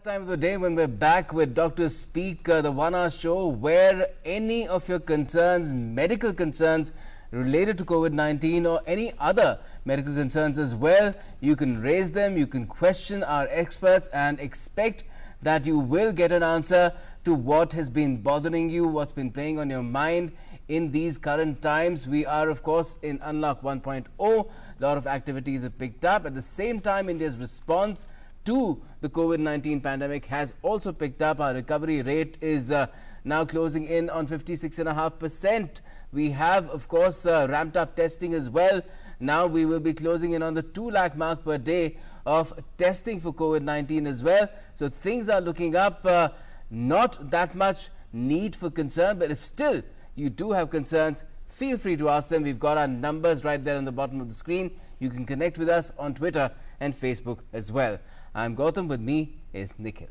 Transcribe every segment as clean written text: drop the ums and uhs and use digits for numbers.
That time of the day when we're back with Dr. Speak, the 1 hour show where any of your concerns, medical concerns related to COVID-19 or any other medical concerns as well, you can raise them, you can question our experts and expect that you will get an answer to what has been bothering you, what's been playing on your mind in these current times. We are, of course, in Unlock 1.0. A lot of activities have picked up. At the same time, India's response to the COVID-19 pandemic has also picked up. Our recovery rate is now closing in on 56.5%. We have, of course, ramped up testing as well. Now we will be closing in on the 2 lakh mark per day of testing for COVID-19 as well. So things are looking up. Not that much need for concern, but if still you do have concerns, feel free to ask them. We've got our numbers right there on the bottom of the screen. You can connect with us on Twitter and Facebook as well. I'm Gautam, with me is Nikhil.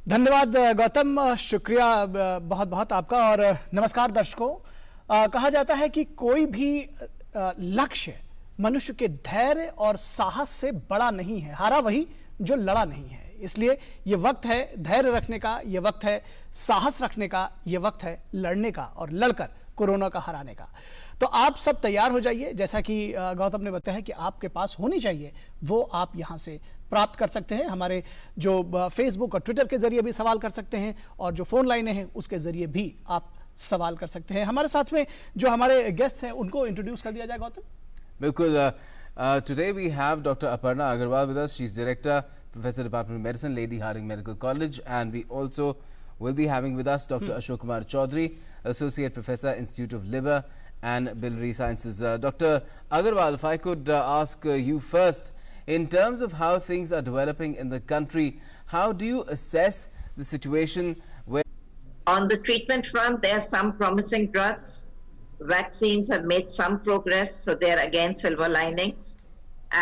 धन्यवाद गौतम, शुक्रिया बहुत बहुत आपका। और नमस्कार दर्शकों। कहा जाता है कि कोई भी लक्ष्य मनुष्य के धैर्य और साहस से बड़ा नहीं है, हारा वही जो लड़ा नहीं है। इसलिए ये वक्त है धैर्य रखने का, ये वक्त है साहस रखने का, ये वक्त है लड़ने का और लड़कर कोरोना का हराने का। तो आप सब तैयार हो जाइए। जैसा कि गौतम ने बताया कि आपके पास होनी चाहिए, वो आप यहाँ से प्राप्त कर सकते हैं। हमारे जो फेसबुक और ट्विटर के जरिए भी सवाल कर सकते हैं और जो फोन लाइनें हैं उसके जरिए भी आप सवाल कर सकते हैं। हमारे साथ में जो हमारे गेस्ट हैं उनको इंट्रोड्यूस कर दिया जाए गौतम। बिल्कुल। Today we have doctor Aparna Agarwal with us. She is director, Professor Department of Medicine, Lady Hardinge Medical College, and we also will be having with us Dr. Ashok Kumar Chaudhary, Associate Professor, Institute of Liver and Biliary Sciences. Dr. Agarwal, if I could ask you first, in terms of how things are developing in the country, how do you assess the situation where... On the treatment front, there are some promising drugs. Vaccines have made some progress, so there are again silver linings.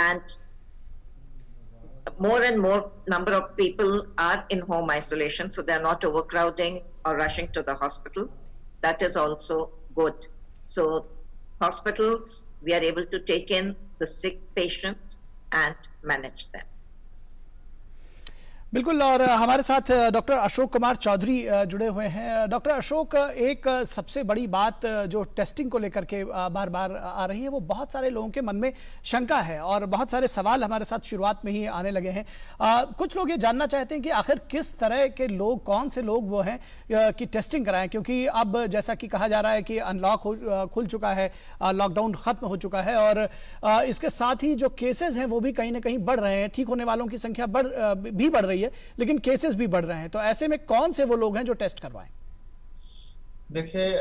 And more and more number of people are in home isolation, so they're not overcrowding or rushing to the hospitals. That is also good. So hospitals, we are able to take in the sick patients and manage them. बिल्कुल। और हमारे साथ doctor Ashok Kumar Chaudhary जुड़े हुए हैं। Doctor Ashok, एक सबसे बड़ी बात जो टेस्टिंग को लेकर के बार बार आ रही है, वो बहुत सारे लोगों के मन में शंका है और बहुत सारे सवाल हमारे साथ शुरुआत में ही आने लगे हैं। कुछ लोग ये जानना चाहते हैं कि आखिर किस तरह के लोग, कौन से लोग वो हैं कि टेस्टिंग कराएं, क्योंकि अब जैसा कि कहा जा रहा है कि अनलॉक खुल चुका है, लॉकडाउन खत्म हो चुका है और इसके साथ ही जो केसेस हैं वो भी कहीं ना कहीं बढ़ रहे हैं। ठीक होने वालों की संख्या बढ़ रही है, लेकिन केसेस भी बढ़ रहे हैं। तो ऐसे में कौन से वो लोग हैं जो टेस्ट करवाएं? देखिए,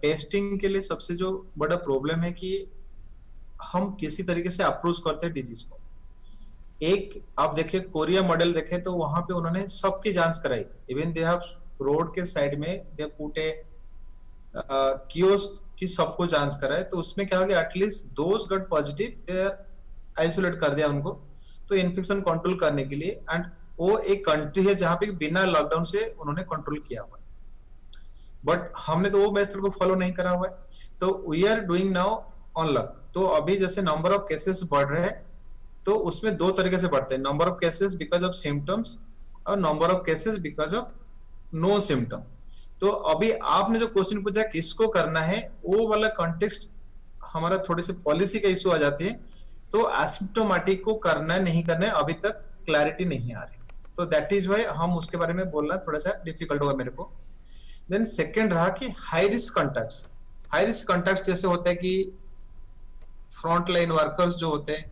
टेस्टिंग के लिए सबसे जो बड़ा प्रॉब्लम है कि हम किसी तरीके से अप्रोच करते हैं डिजीज को। एक आप देखिए, कोरिया मॉडल देखें तो वहां पे उन्होंने सबकी जांच कराई। इवन दे हैव रोड के साइड में दे पुट ए कियोस्क की सबको जांच कराए। तो उसमें क्या हो गया, at least those got positive, they isolate कर दिया उनको, तो इन्फेक्शन कंट्रोल करने के लिए। एंड वो एक कंट्री है जहां पे बिना लॉकडाउन से उन्होंने कंट्रोल किया हुआ है, बट हमने तो वो मेथड को फॉलो नहीं करा हुआ है। तो we are doing now unlock. तो अभी जैसे नंबर ऑफ केसेस बढ़ रहे हैं, तो उसमें दो तरीके से बढ़ते हैं, number of cases because of symptoms और number of cases because of no symptom. तो अभी आपने जो क्वेश्चन पूछा किसको करना है, वो वाला कॉन्टेक्स्ट हमारा थोड़े से पॉलिसी का इशू आ जाती है। तो एसिम्प्टोमेटिक को करना है नहीं करना है, अभी तक क्लैरिटी नहीं आ रही। तो दैट इज वाई हम उसके बारे में बोलना थोड़ा सा डिफिकल्ट होगा मेरे को। देन सेकंड रहा कि high risk contacts. High risk contacts जैसे होता है कि फ्रंट लाइन वर्कर्स जो होते हैं,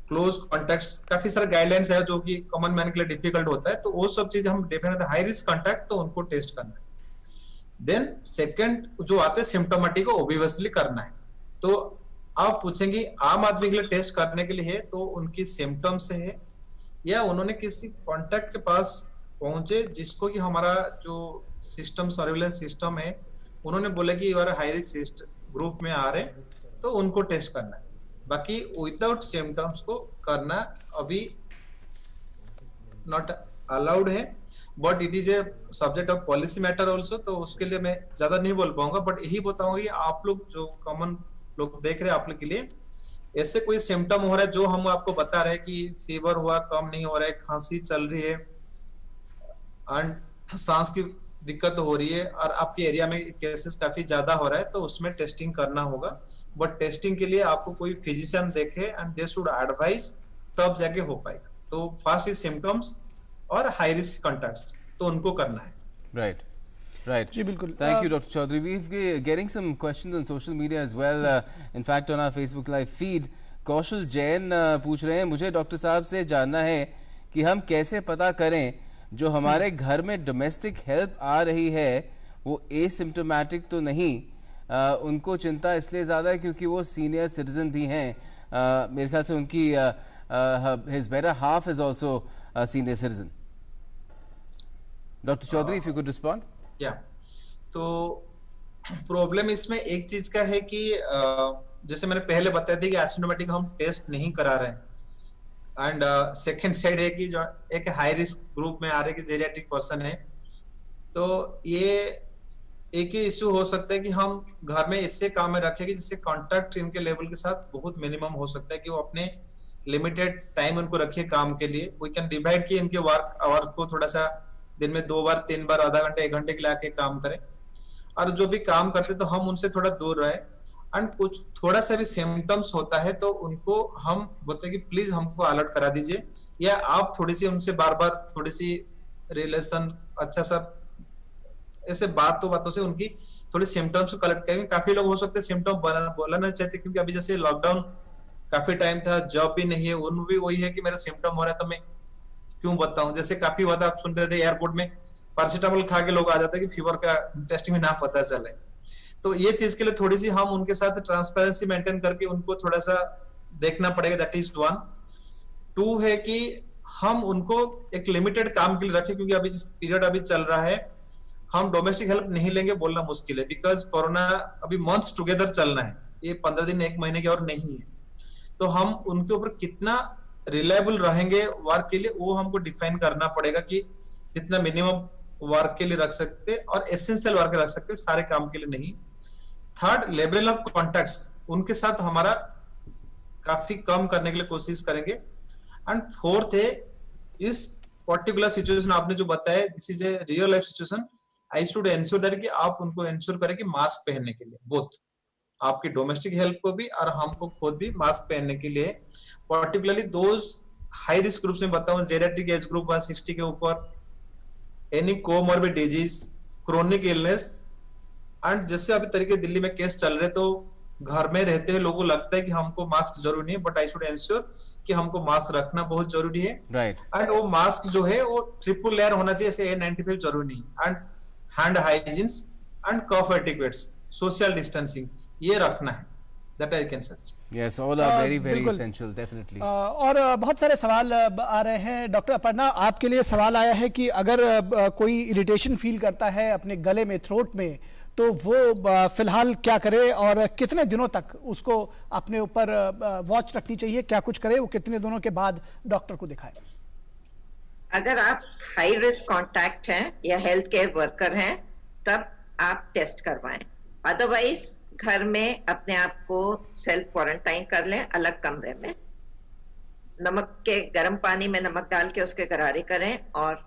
क्लोज कॉन्टैक्ट्स, काफी सारे गाइडलाइंस है जो कि कॉमन मैन के लिए डिफिकल्ट होता है। तो वो सब चीज हम डिफाइन, हाई रिस्क कॉन्टैक्ट, तो उनको टेस्ट करना है। देन सेकंड जो आते हैं सिम्टोमेटिक को ऑब्वियसली करना है। तो आप पूछेंगे आम आदमी के लिए टेस्ट करने के लिए है तो उनकी सिम्टम्स है या उन्होंने किसी कॉन्टैक्ट के पास पहुंचे जिसको कि हमारा जो सिस्टम, सर्विलेंस सिस्टम है, उन्होंने बोला कि you are high risk group में आ रहे, तो उनको टेस्ट करना है। बाकी विदाउट सिम्टम्स को करना अभी नॉट अलाउड है, but it is a subject of policy matter also. तो उसके लिए मैं ज्यादा नहीं बोल पाऊंगा, बट यही बताऊंगा कि आप लोग जो कॉमन लोग देख रहे हैं, आप लोग के लिए ऐसे कोई सिम्टम हो रहा है जो हम आपको बता रहे हैं कि फीवर हुआ, कम नहीं हो रहा है, खांसी चल रही है एंड सांस की दिक्कत हो रही है और आपके एरिया में केसेस काफी ज्यादा हो रहा है, तो उसमें टेस्टिंग करना होगा। बट टेस्टिंग के लिए आपको कोई फिजिशियन देखे एंड दे शुड एडवाइज, तब जाके हो पाएगा। तो फर्स्ट इज सिम्टम्स और हाई रिस्क कॉन्टैक्ट्स, तो उनको करना है। Right. Right. जी, बिल्कुल। Thank you, Dr. Chaudhary. We're getting some questions on social media as well. In fact, on our Facebook Live feed, कौशल जैन पूछ रहे हैं, मुझे डॉक्टर साहब से जानना है कि हम कैसे पता करें जो हमारे घर में डोमेस्टिक हेल्प आ रही है वो एसिम्टोमेटिक तो नहीं। उनको चिंता इसलिए ज़्यादा है क्योंकि वो सीनियर सिटीजन भी हैं। मेरे ख्याल से उनकी his better half is also senior citizen. Doctor Chaudhary, if you could respond. या तो प्रॉब्लम इसमें एक चीज का है कि जैसे मैंने पहले बताया था कि एसिम्प्टोमेटिक हम टेस्ट नहीं करा रहे हैं एंड सेकंड साइड है कि जो एक हाई रिस्क ग्रुप में आ रहे कि जेरियाट्रिक पर्सन है, तो ये एक ही इश्यू हो सकता है कि हम घर में इससे काम में रखें कि जिससे कॉन्टैक्ट इनके लेवल के साथ बहुत मिनिमम हो सकता है कि वो अपने लिमिटेड टाइम उनको रखिए काम के लिए। वी कैन डिवाइड किए इनके वर्क आवर को, थोड़ा सा दिन में 2 बार 3 बार आधा घंटे 1 घंटे के लिए आके काम करें, और जो भी काम करते तो हम उनसे थोड़ा दूर रहे। एंड कुछ थोड़ा सा भी सिम्टम्स होता है तो उनको हम बोलते हैं कि प्लीज हमको अलर्ट करा दीजिए, या आप थोड़ी सी उनसे बार बार थोड़ी सी रिलेशन अच्छा सा ऐसे बातों से उनकी थोड़ी सिम्टम्स को कलेक्ट करेंगे। काफी लोग हो सकते हैं सिम्टम बोलना नहीं चाहते क्योंकि अभी जैसे लॉकडाउन काफी टाइम था, जॉब भी नहीं है, उन भी वही है कि मेरा सिम्टम हो रहा है तो मैं क्यों बताऊं। जैसे काफी बात आप सुनते रहते एयरपोर्ट में पैरासिटामोल खा के लोग आ जाते हैं कि फीवर का टेस्टिंग में ना पता चले। तो ये चीज के लिए थोड़ी सी हम उनके साथ ट्रांसपेरेंसी मेंटेन करके उनको थोड़ा सा देखना पड़ेगा। That is 1। 2 है कि हम उनको एक लिमिटेड काम के लिए रखें, क्योंकि अभी जिस पीरियड अभी चल रहा है हम डोमेस्टिक हेल्प नहीं लेंगे बोलना मुश्किल है, बिकॉज कोरोना अभी मंथ्स टुगेदर चलना है, ये 15 दिन 1 महीने की और नहीं है। तो हम उनके ऊपर कितना रिलायबल रहेंगे वर्क के लिए वो हमको डिफाइन करना पड़ेगा कि जितना मिनिमम वर्क के लिए रख सकते और एसेंशियल वर्क रख सकते, सारे काम के लिए नहीं। 3rd, लेवल ऑफ कॉन्टैक्ट्स उनके साथ हमारा काफी कम करने के लिए कोशिश करेंगे। एंड 4th है इस पर्टिकुलर सिचुएशन आपने जो बताया, this is a real life situation, I should ensure that कि आप उनको एंश्योर करें कि मास्क पहनने के लिए, बोथ आपकी डोमेस्टिक हेल्प को भी और हमको खुद भी मास्क पहनने के लिए, particularly those high risk groups में बताऊं, जेरियाट्रिक एज ग्रुप 160 के ऊपर, any comorbid disease, chronic illness. And जैसे अभी तरीके दिल्ली में केस चल रहे तो घर में रहते हुए लोगों को लगता है कि हमको मास्क जरूरी नहीं है, बट आई शुड एंश्योर कि हमको मास्क रखना बहुत जरूरी है। राइट। एंड वो मास्क जो है वो ट्रिपल लेयर होना चाहिए, ऐसे N95 जरूरी नहीं। And hand hygienes and cough etiquettes, social distancing, ये रखना है। That I can suggest. Yes, all are very बिल्कुल। essential, definitely. और बहुत सारे सवाल आ रहे हैं। डॉक्टर अपर्णा, आपके लिए सवाल आया है कि अगर कोई इरिटेशन फील करता है अपने गले में, थ्रोट में, तो वो फिलहाल क्या करे और कितने दिनों तक उसको अपने ऊपर वॉच रखनी चाहिए, क्या कुछ करे, वो कितने दिनों के बाद डॉक्टर को दिखाए? अगर आप हाई रिस्क कॉन्टैक्ट हैं या हेल्थ केयर वर्कर हैं तब आप टेस्ट करवाएं, अदरवाइज घर में अपने आप को सेल्फ क्वारंटाइन कर लें, अलग कमरे में, नमक के गर्म पानी में नमक डाल के उसके गरारे करें और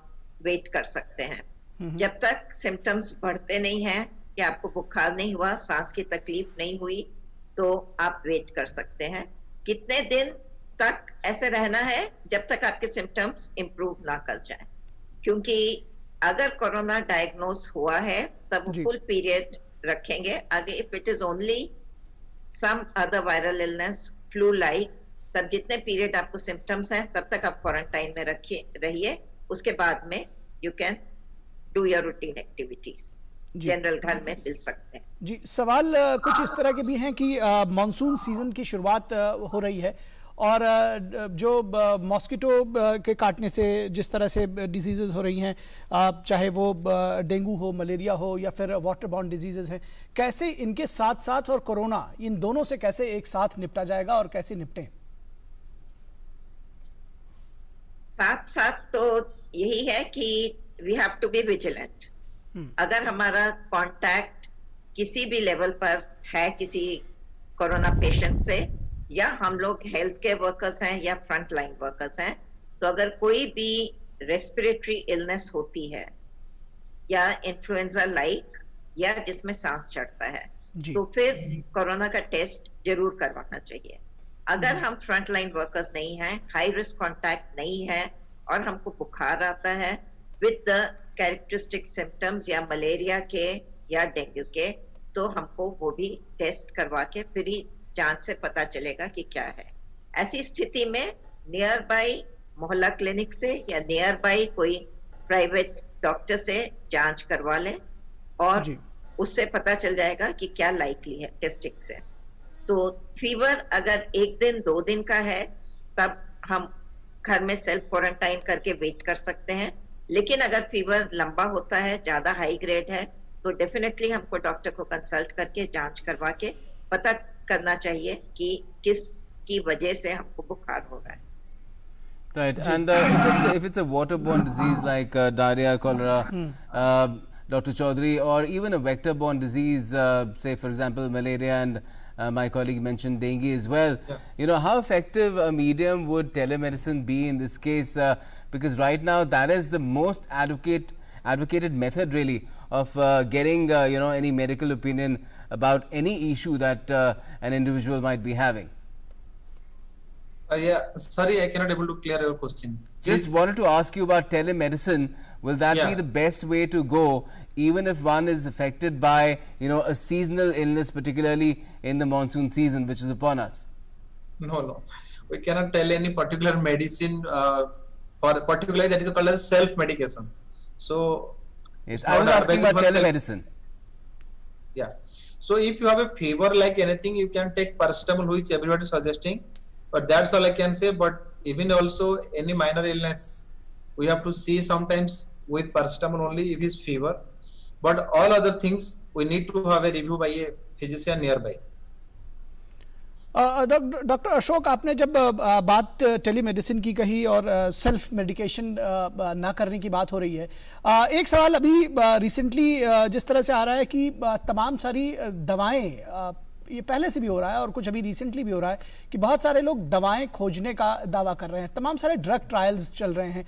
वेट कर सकते हैं जब तक सिम्टम्स बढ़ते नहीं हैं कि आपको बुखार नहीं हुआ, सांस की तकलीफ नहीं हुई, तो आप वेट कर सकते हैं। कितने दिन तक ऐसे रहना है? जब तक आपके सिम्टम्स इंप्रूव ना कर जाए, क्योंकि अगर कोरोना डायग्नोज हुआ है तब फुल पीरियड रखेंगे। आगे if it is only some other viral illness, flu like, तब जितने पीरियड आपको सिम्टम्स हैं तब तक आप क्वारंटाइन में रहिए। उसके बाद में you can do your routine activities, general घर में मिल सकते हैं। जी, सवाल कुछ इस तरह के भी हैं कि मानसून सीजन की शुरुआत हो रही है और जो मॉस्किटो के काटने से जिस तरह से डिजीज़ेज़ हो रही हैं, चाहे वो डेंगू हो, मलेरिया हो या फिर वाटर बॉर्न डिजीज़ेज़ हैं, कैसे इनके साथ साथ और कोरोना, इन दोनों से कैसे एक साथ निपटा जाएगा और कैसे निपटें? साथ साथ तो यही है कि we have to be vigilant. अगर हमारा कांटेक्ट किसी भी लेवल पर है किसी कोरोना पेशेंट से, या हम लोग हेल्थ केयर वर्कर्स हैं या फ्रंट लाइन वर्कर्स हैं, तो अगर कोई भी रेस्पिरेटरी इलनेस होती है या इन्फ्लुएंजा लाइक या जिसमें सांस चढ़ता है, जी। तो फिर कोरोना का टेस्ट जरूर करवाना चाहिए। अगर हम फ्रंट लाइन वर्कर्स नहीं हैं, हाई रिस्क कॉन्टैक्ट नहीं है और हमको बुखार आता है विद द कैरेक्टरिस्टिक सिम्टम्स या मलेरिया के या डेंगू के, तो हमको वो भी टेस्ट करवा के फिर ही जांच से पता चलेगा कि क्या है। ऐसी स्थिति में नियर बाई मोहल्ला क्लिनिक से या नियर बाई कोई प्राइवेट डॉक्टर से जांच करवा लें और जी। उससे पता चल जाएगा कि क्या लाइकली है टेस्टिंग से। तो फीवर अगर 1 दिन 2 दिन का है तब हम घर में सेल्फ क्वारंटाइन करके वेट कर सकते हैं, लेकिन अगर फीवर लंबा होता है, ज्यादा हाई ग्रेड है, तो डेफिनेटली हमको डॉक्टर को कंसल्ट करके जांच करवा के पता करना चाहिए कि किस की वजह से हमको बुखार हो रहा है। Right, and if it's a waterborne disease like diarrhea, cholera, Dr. Chaudhary, or even a vector-borne disease, say for example malaria, and my colleague mentioned dengue as well. Yeah. You know, how effective a medium would telemedicine be in this case? Because right now that is the most advocated method really of getting any medical opinion about any issue that an individual might be having. Yeah, sorry, I cannot able to clear your question. Just Please. wanted to ask you about telemedicine. Will that be Yeah. the best way to go, even if one is affected by a seasonal illness, particularly in the monsoon season, which is upon us? No, we cannot tell any particular medicine or particularly that is called as self-medication. So, Yes, it's I was not asking about advisable for telemedicine. yeah. So if you have a fever like anything, you can take paracetamol, which everybody is suggesting. But that's all I can say. But even also any minor illness, we have to see sometimes with paracetamol only if it's fever. But all other things, we need to have a review by a physician nearby. Doctor Ashok, आपने जब बात telemedicine की कही और self medication ना करने की बात हो रही है, एक सवाल अभी रिसेंटली जिस तरह से आ रहा है कि तमाम सारी दवाएं, ये पहले से भी हो रहा है और कुछ अभी रिसेंटली भी हो रहा है कि बहुत सारे लोग दवाएं खोजने का दावा कर रहे हैं, तमाम सारे ड्रग ट्रायल्स चल रहे हैं।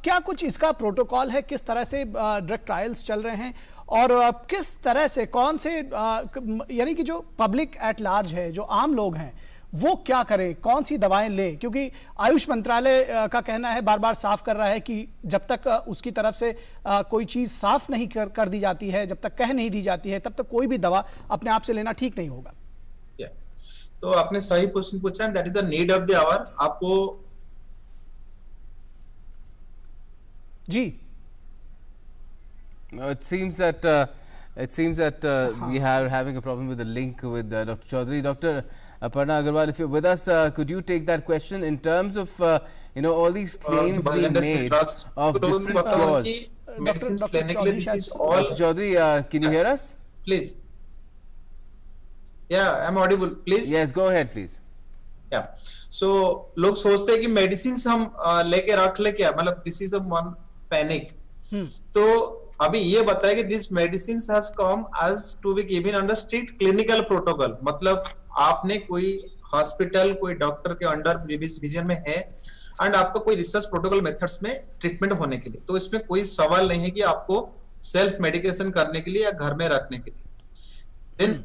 क्या कुछ इसका प्रोटोकॉल है, किस तरह से ड्रग ट्रायल्स चल रहे हैं और किस तरह से कौन से यानी कि जो पब्लिक एट लार्ज है, जो आम लोग हैं, वो क्या करें, कौन सी दवाएं लें? क्योंकि आयुष मंत्रालय का कहना है, बार बार साफ कर रहा है कि जब तक उसकी तरफ से कोई चीज साफ नहीं कर दी जाती है, जब तक कह नहीं दी जाती है, तब तक कोई भी दवा अपने आप से लेना ठीक नहीं होगा। तो आपने सही क्वेश्चन पूछा, that is the need of the hour. आपको जी, it seems that we are having a problem with the link with Dr. Chaudhary. Dr. Aparna Agarwal, if you're with us, could you take that question in terms of all these claims being made of different cures? Medicines clinically, this is all. Dr. Chaudhary, can you hear us? Please. Yeah, I'm audible. Please. Yes, go ahead, please. Yeah. So लोग सोचते हैं कि medicine हम लेके रख ले, क्या मतलब this is the one panic. तो अभी ये बताया कि this medicine has come as to be given under strict clinical protocol. मतलब आपने कोई हॉस्पिटल, कोई डॉक्टर के अंडर रिवीजन में है एंड आपका कोई रिसर्च प्रोटोकॉल मेथड्स में ट्रीटमेंट होने के लिए, तो इसमें कोई सवाल नहीं है कि आपको सेल्फ मेडिकेशन करने के लिए या घर में रखने के लिए। देन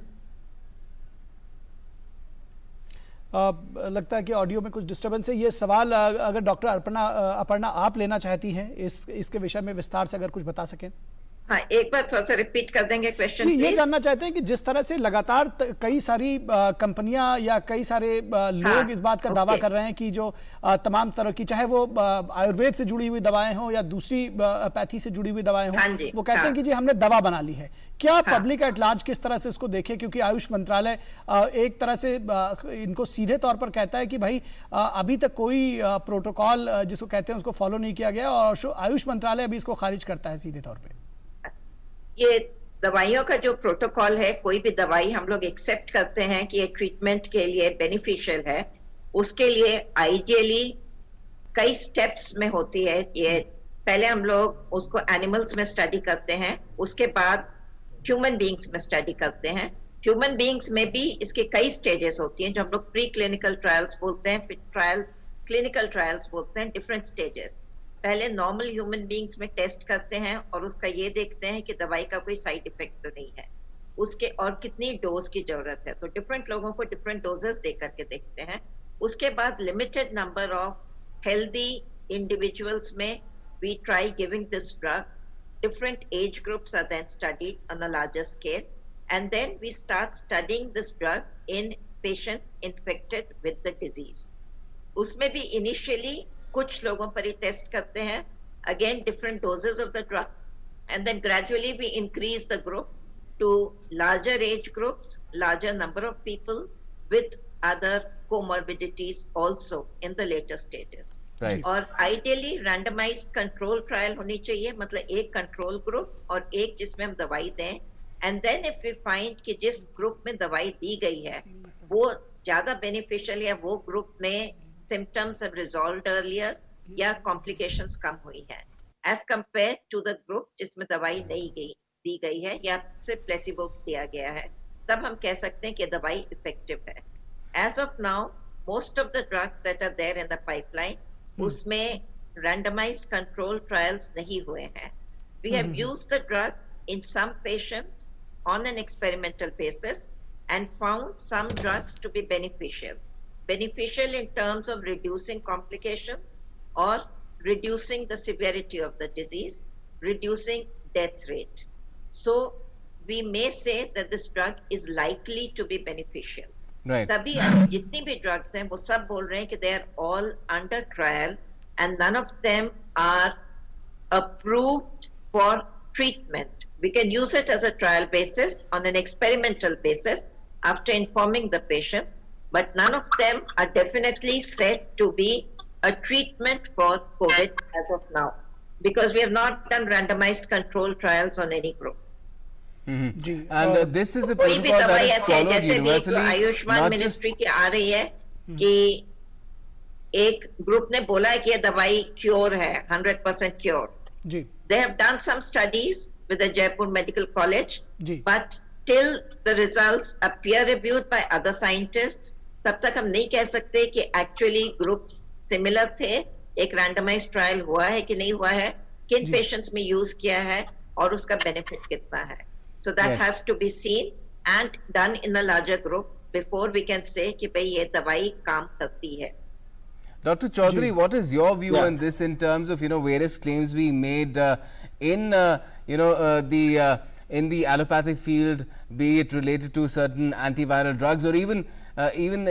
लगता है कि ऑडियो में कुछ डिस्टर्बेंस है। ये सवाल अगर डॉक्टर अपर्णा आप लेना चाहती हैं, इसके विषय में विस्तार से अगर कुछ बता सकें। हाँ, एक बार थोड़ा सा रिपीट कर देंगे क्वेश्चन जी, ये प्लीज। जानना चाहते हैं कि जिस तरह से लगातार कई सारी कंपनियां या कई सारे लोग इस बात का दावा कर रहे हैं कि जो तमाम तरह की, चाहे वो आयुर्वेद से जुड़ी हुई दवाएं हो या दूसरी पैथी से जुड़ी हुई दवाएं हो, वो कहते हैं कि जी हमने दवा बना ली है। क्या पब्लिक एट लार्ज किस तरह से इसको देखे? क्योंकि आयुष मंत्रालय एक तरह से इनको सीधे तौर पर कहता है कि भाई अभी तक कोई प्रोटोकॉल जिसको कहते हैं उसको फॉलो नहीं किया गया, और आयुष मंत्रालय अभी इसको खारिज करता है सीधे तौर पर। ये दवाइयों का जो प्रोटोकॉल है, कोई भी दवाई हम लोग एक्सेप्ट करते हैं कि ये ट्रीटमेंट के लिए बेनिफिशियल है, उसके लिए आइडियली कई स्टेप्स में होती है। ये पहले हम लोग उसको एनिमल्स में स्टडी करते हैं, उसके बाद ह्यूमन बीइंग्स में स्टडी करते हैं। ह्यूमन बीइंग्स में भी इसके कई स्टेजेस होती हैं जो हम लोग प्री क्लिनिकल ट्रायल्स बोलते हैं, फिर ट्रायल्स, क्लिनिकल ट्रायल्स बोलते हैं, डिफरेंट स्टेजेस। पहले नॉर्मल ह्यूमन बीइंग्स में टेस्ट करते हैं और उसका ये देखते हैं कि दवाई का कोई साइड इफेक्ट तो नहीं है, उसके और कितनी डोज की जरूरत है, तो डिफरेंट लोगों को डिफरेंट डोजेस दे करके देखते हैं। उसके बाद limited number of healthy individuals में we try giving this drug. Different age groups are then studied on a larger scale, and then we start studying this drug in patients infected with the disease. उसमें भी initially कुछ लोगों पर ही test करते हैं, again different doses of the drug, and then gradually we increase the group to larger age groups, larger number of people with other comorbidities also in the later stages. Right. और ideally randomised control trial होनी चाहिए, मतलब एक control group और एक जिसमें हम दवाई दें, and then if we find कि जिस ग्रुप में दवाई दी गई है वो ज्यादा बेनिफिशियल या वो ग्रुप में सिम्टम्स हैव रिजॉल्व्ड अर्लियर या कॉम्प्लिकेशंस कम हुई है as compare to the group जिसमें दवाई नहीं दी गई है या सिर्फ प्लेसिबो दिया गया है, तब हम कह सकते हैं कि दवाई इफेक्टिव है. As of now most of the drugs that are there in the pipeline उसमें randomized control trials नहीं हुए हैं. We have used the drug in some patients on an experimental basis and found some drugs to be beneficial. Beneficial in terms of reducing complications or reducing the severity of the disease, reducing death rate. So we may say that this drug is likely to be beneficial. Right. तभी जितनी भी drugs हैं वो सब बोल रहे हैं कि they are all under trial and none of them are approved for treatment. We can use it as a trial basis on an experimental basis after informing the patients, but none of them are definitely said to be a treatment for COVID as of now, because we have not done randomized control trials on any group. Ji And this is a कोई भी protocol that दवाई is ऐसे है followed जैसे भी universally, Ayushman not just ministry की आ रही है कि एक ग्रुप ने बोला है कि ये दवाई क्योर है, 100% क्योर. जी They have done some studies with the Jaipur Medical College, जी but till the results are peer reviewed by other scientists, तब तक हम नहीं कह सकते कि actually groups similar थे, एक randomized trial हुआ है कि नहीं हुआ है, किन patients में use किया है और उसका benefit कितना है. So that Yes. has to be seen and done in a larger group before we can say कि भाई ये दवाई काम करती है. Dr. Chaudhary, what is your view Yeah. on this in terms of various claims being made in in the allopathic field, be it related to certain antiviral drugs or even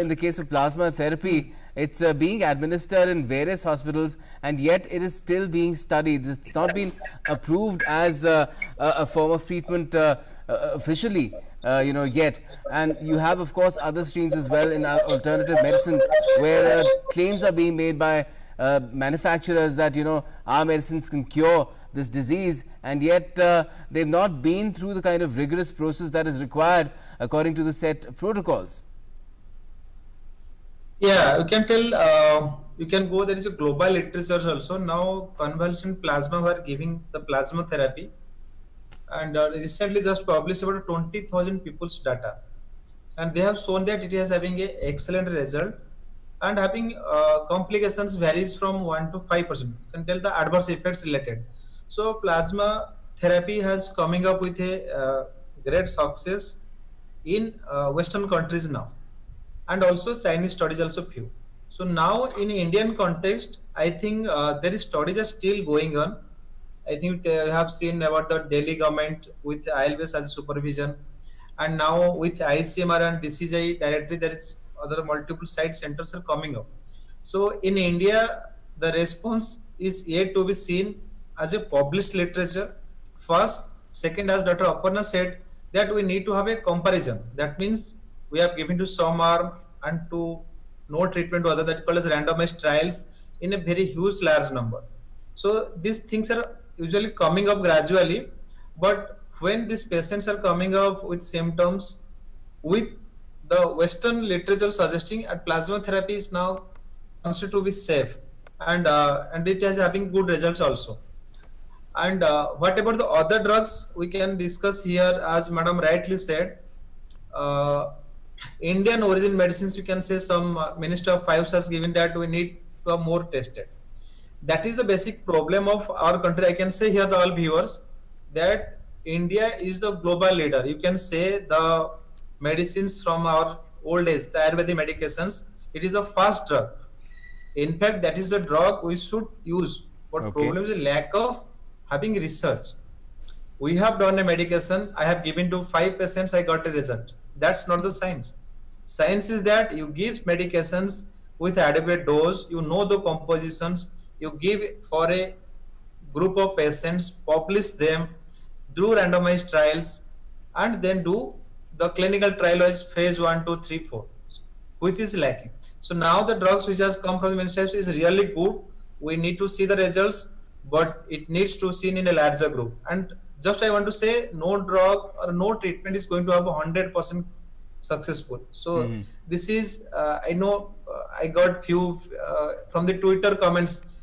in the case of plasma therapy, it's being administered in various hospitals and yet it is still being studied. It's not been approved as a form of treatment officially. Yet, and you have of course other streams as well in alternative medicines where claims are being made by manufacturers that our medicines can cure this disease, and yet they've not been through the kind of rigorous process that is required according to the set protocols. Yeah, you can tell, you can go, there is a global literature also. Now, convalescent plasma were giving the plasma therapy, and recently just published about 20,000 people's data. And they have shown that it is having a excellent result and having complications varies from 1 to 5%. You can tell the adverse effects related. So, plasma therapy has coming up with a great success in Western countries now. And also Chinese studies also few. So now in Indian context, I think there is studies are still going on. I think you have seen about the Delhi government with ILBS as a supervision, and now with ICMR and DCGI directly there is other multiple site centers are coming up. So in India, the response is yet to be seen as a published literature. First, second, as Dr. Aparna said, that we need to have a comparison. That means we have given to some arm and to no treatment to other, that called as randomized trials in a very huge large number. So these things are usually coming up gradually, but when these patients are coming up with symptoms, with the Western literature suggesting that plasma therapy is now considered to be safe, and it is having good results also. And what about the other drugs we can discuss here, as Madam rightly said, Indian origin medicines, you can say some Minister of Finance has given that we need to have more tested. That is the basic problem of our country. I can say here to all viewers that India is the global leader. You can say the medicines from our old days, the Ayurvedic medications, it is a fast drug. In fact, that is the drug we should use. But Okay. problem is the lack of having research. We have done a medication, I have given to 5 patients, I got a result. That's not the science. Science is that you give medications with adequate dose, you know the compositions, you give for a group of patients, publish them, do randomized trials, and then do the clinical trial as phase 1, 2, 3, 4, which is lacking. So now the drugs which has come from the ministry is really good. We need to see the results, but it needs to seen in a larger group. And just I want to say, no drug or no treatment is going to have 100% successful. So this is, I know I got few from the Twitter comments.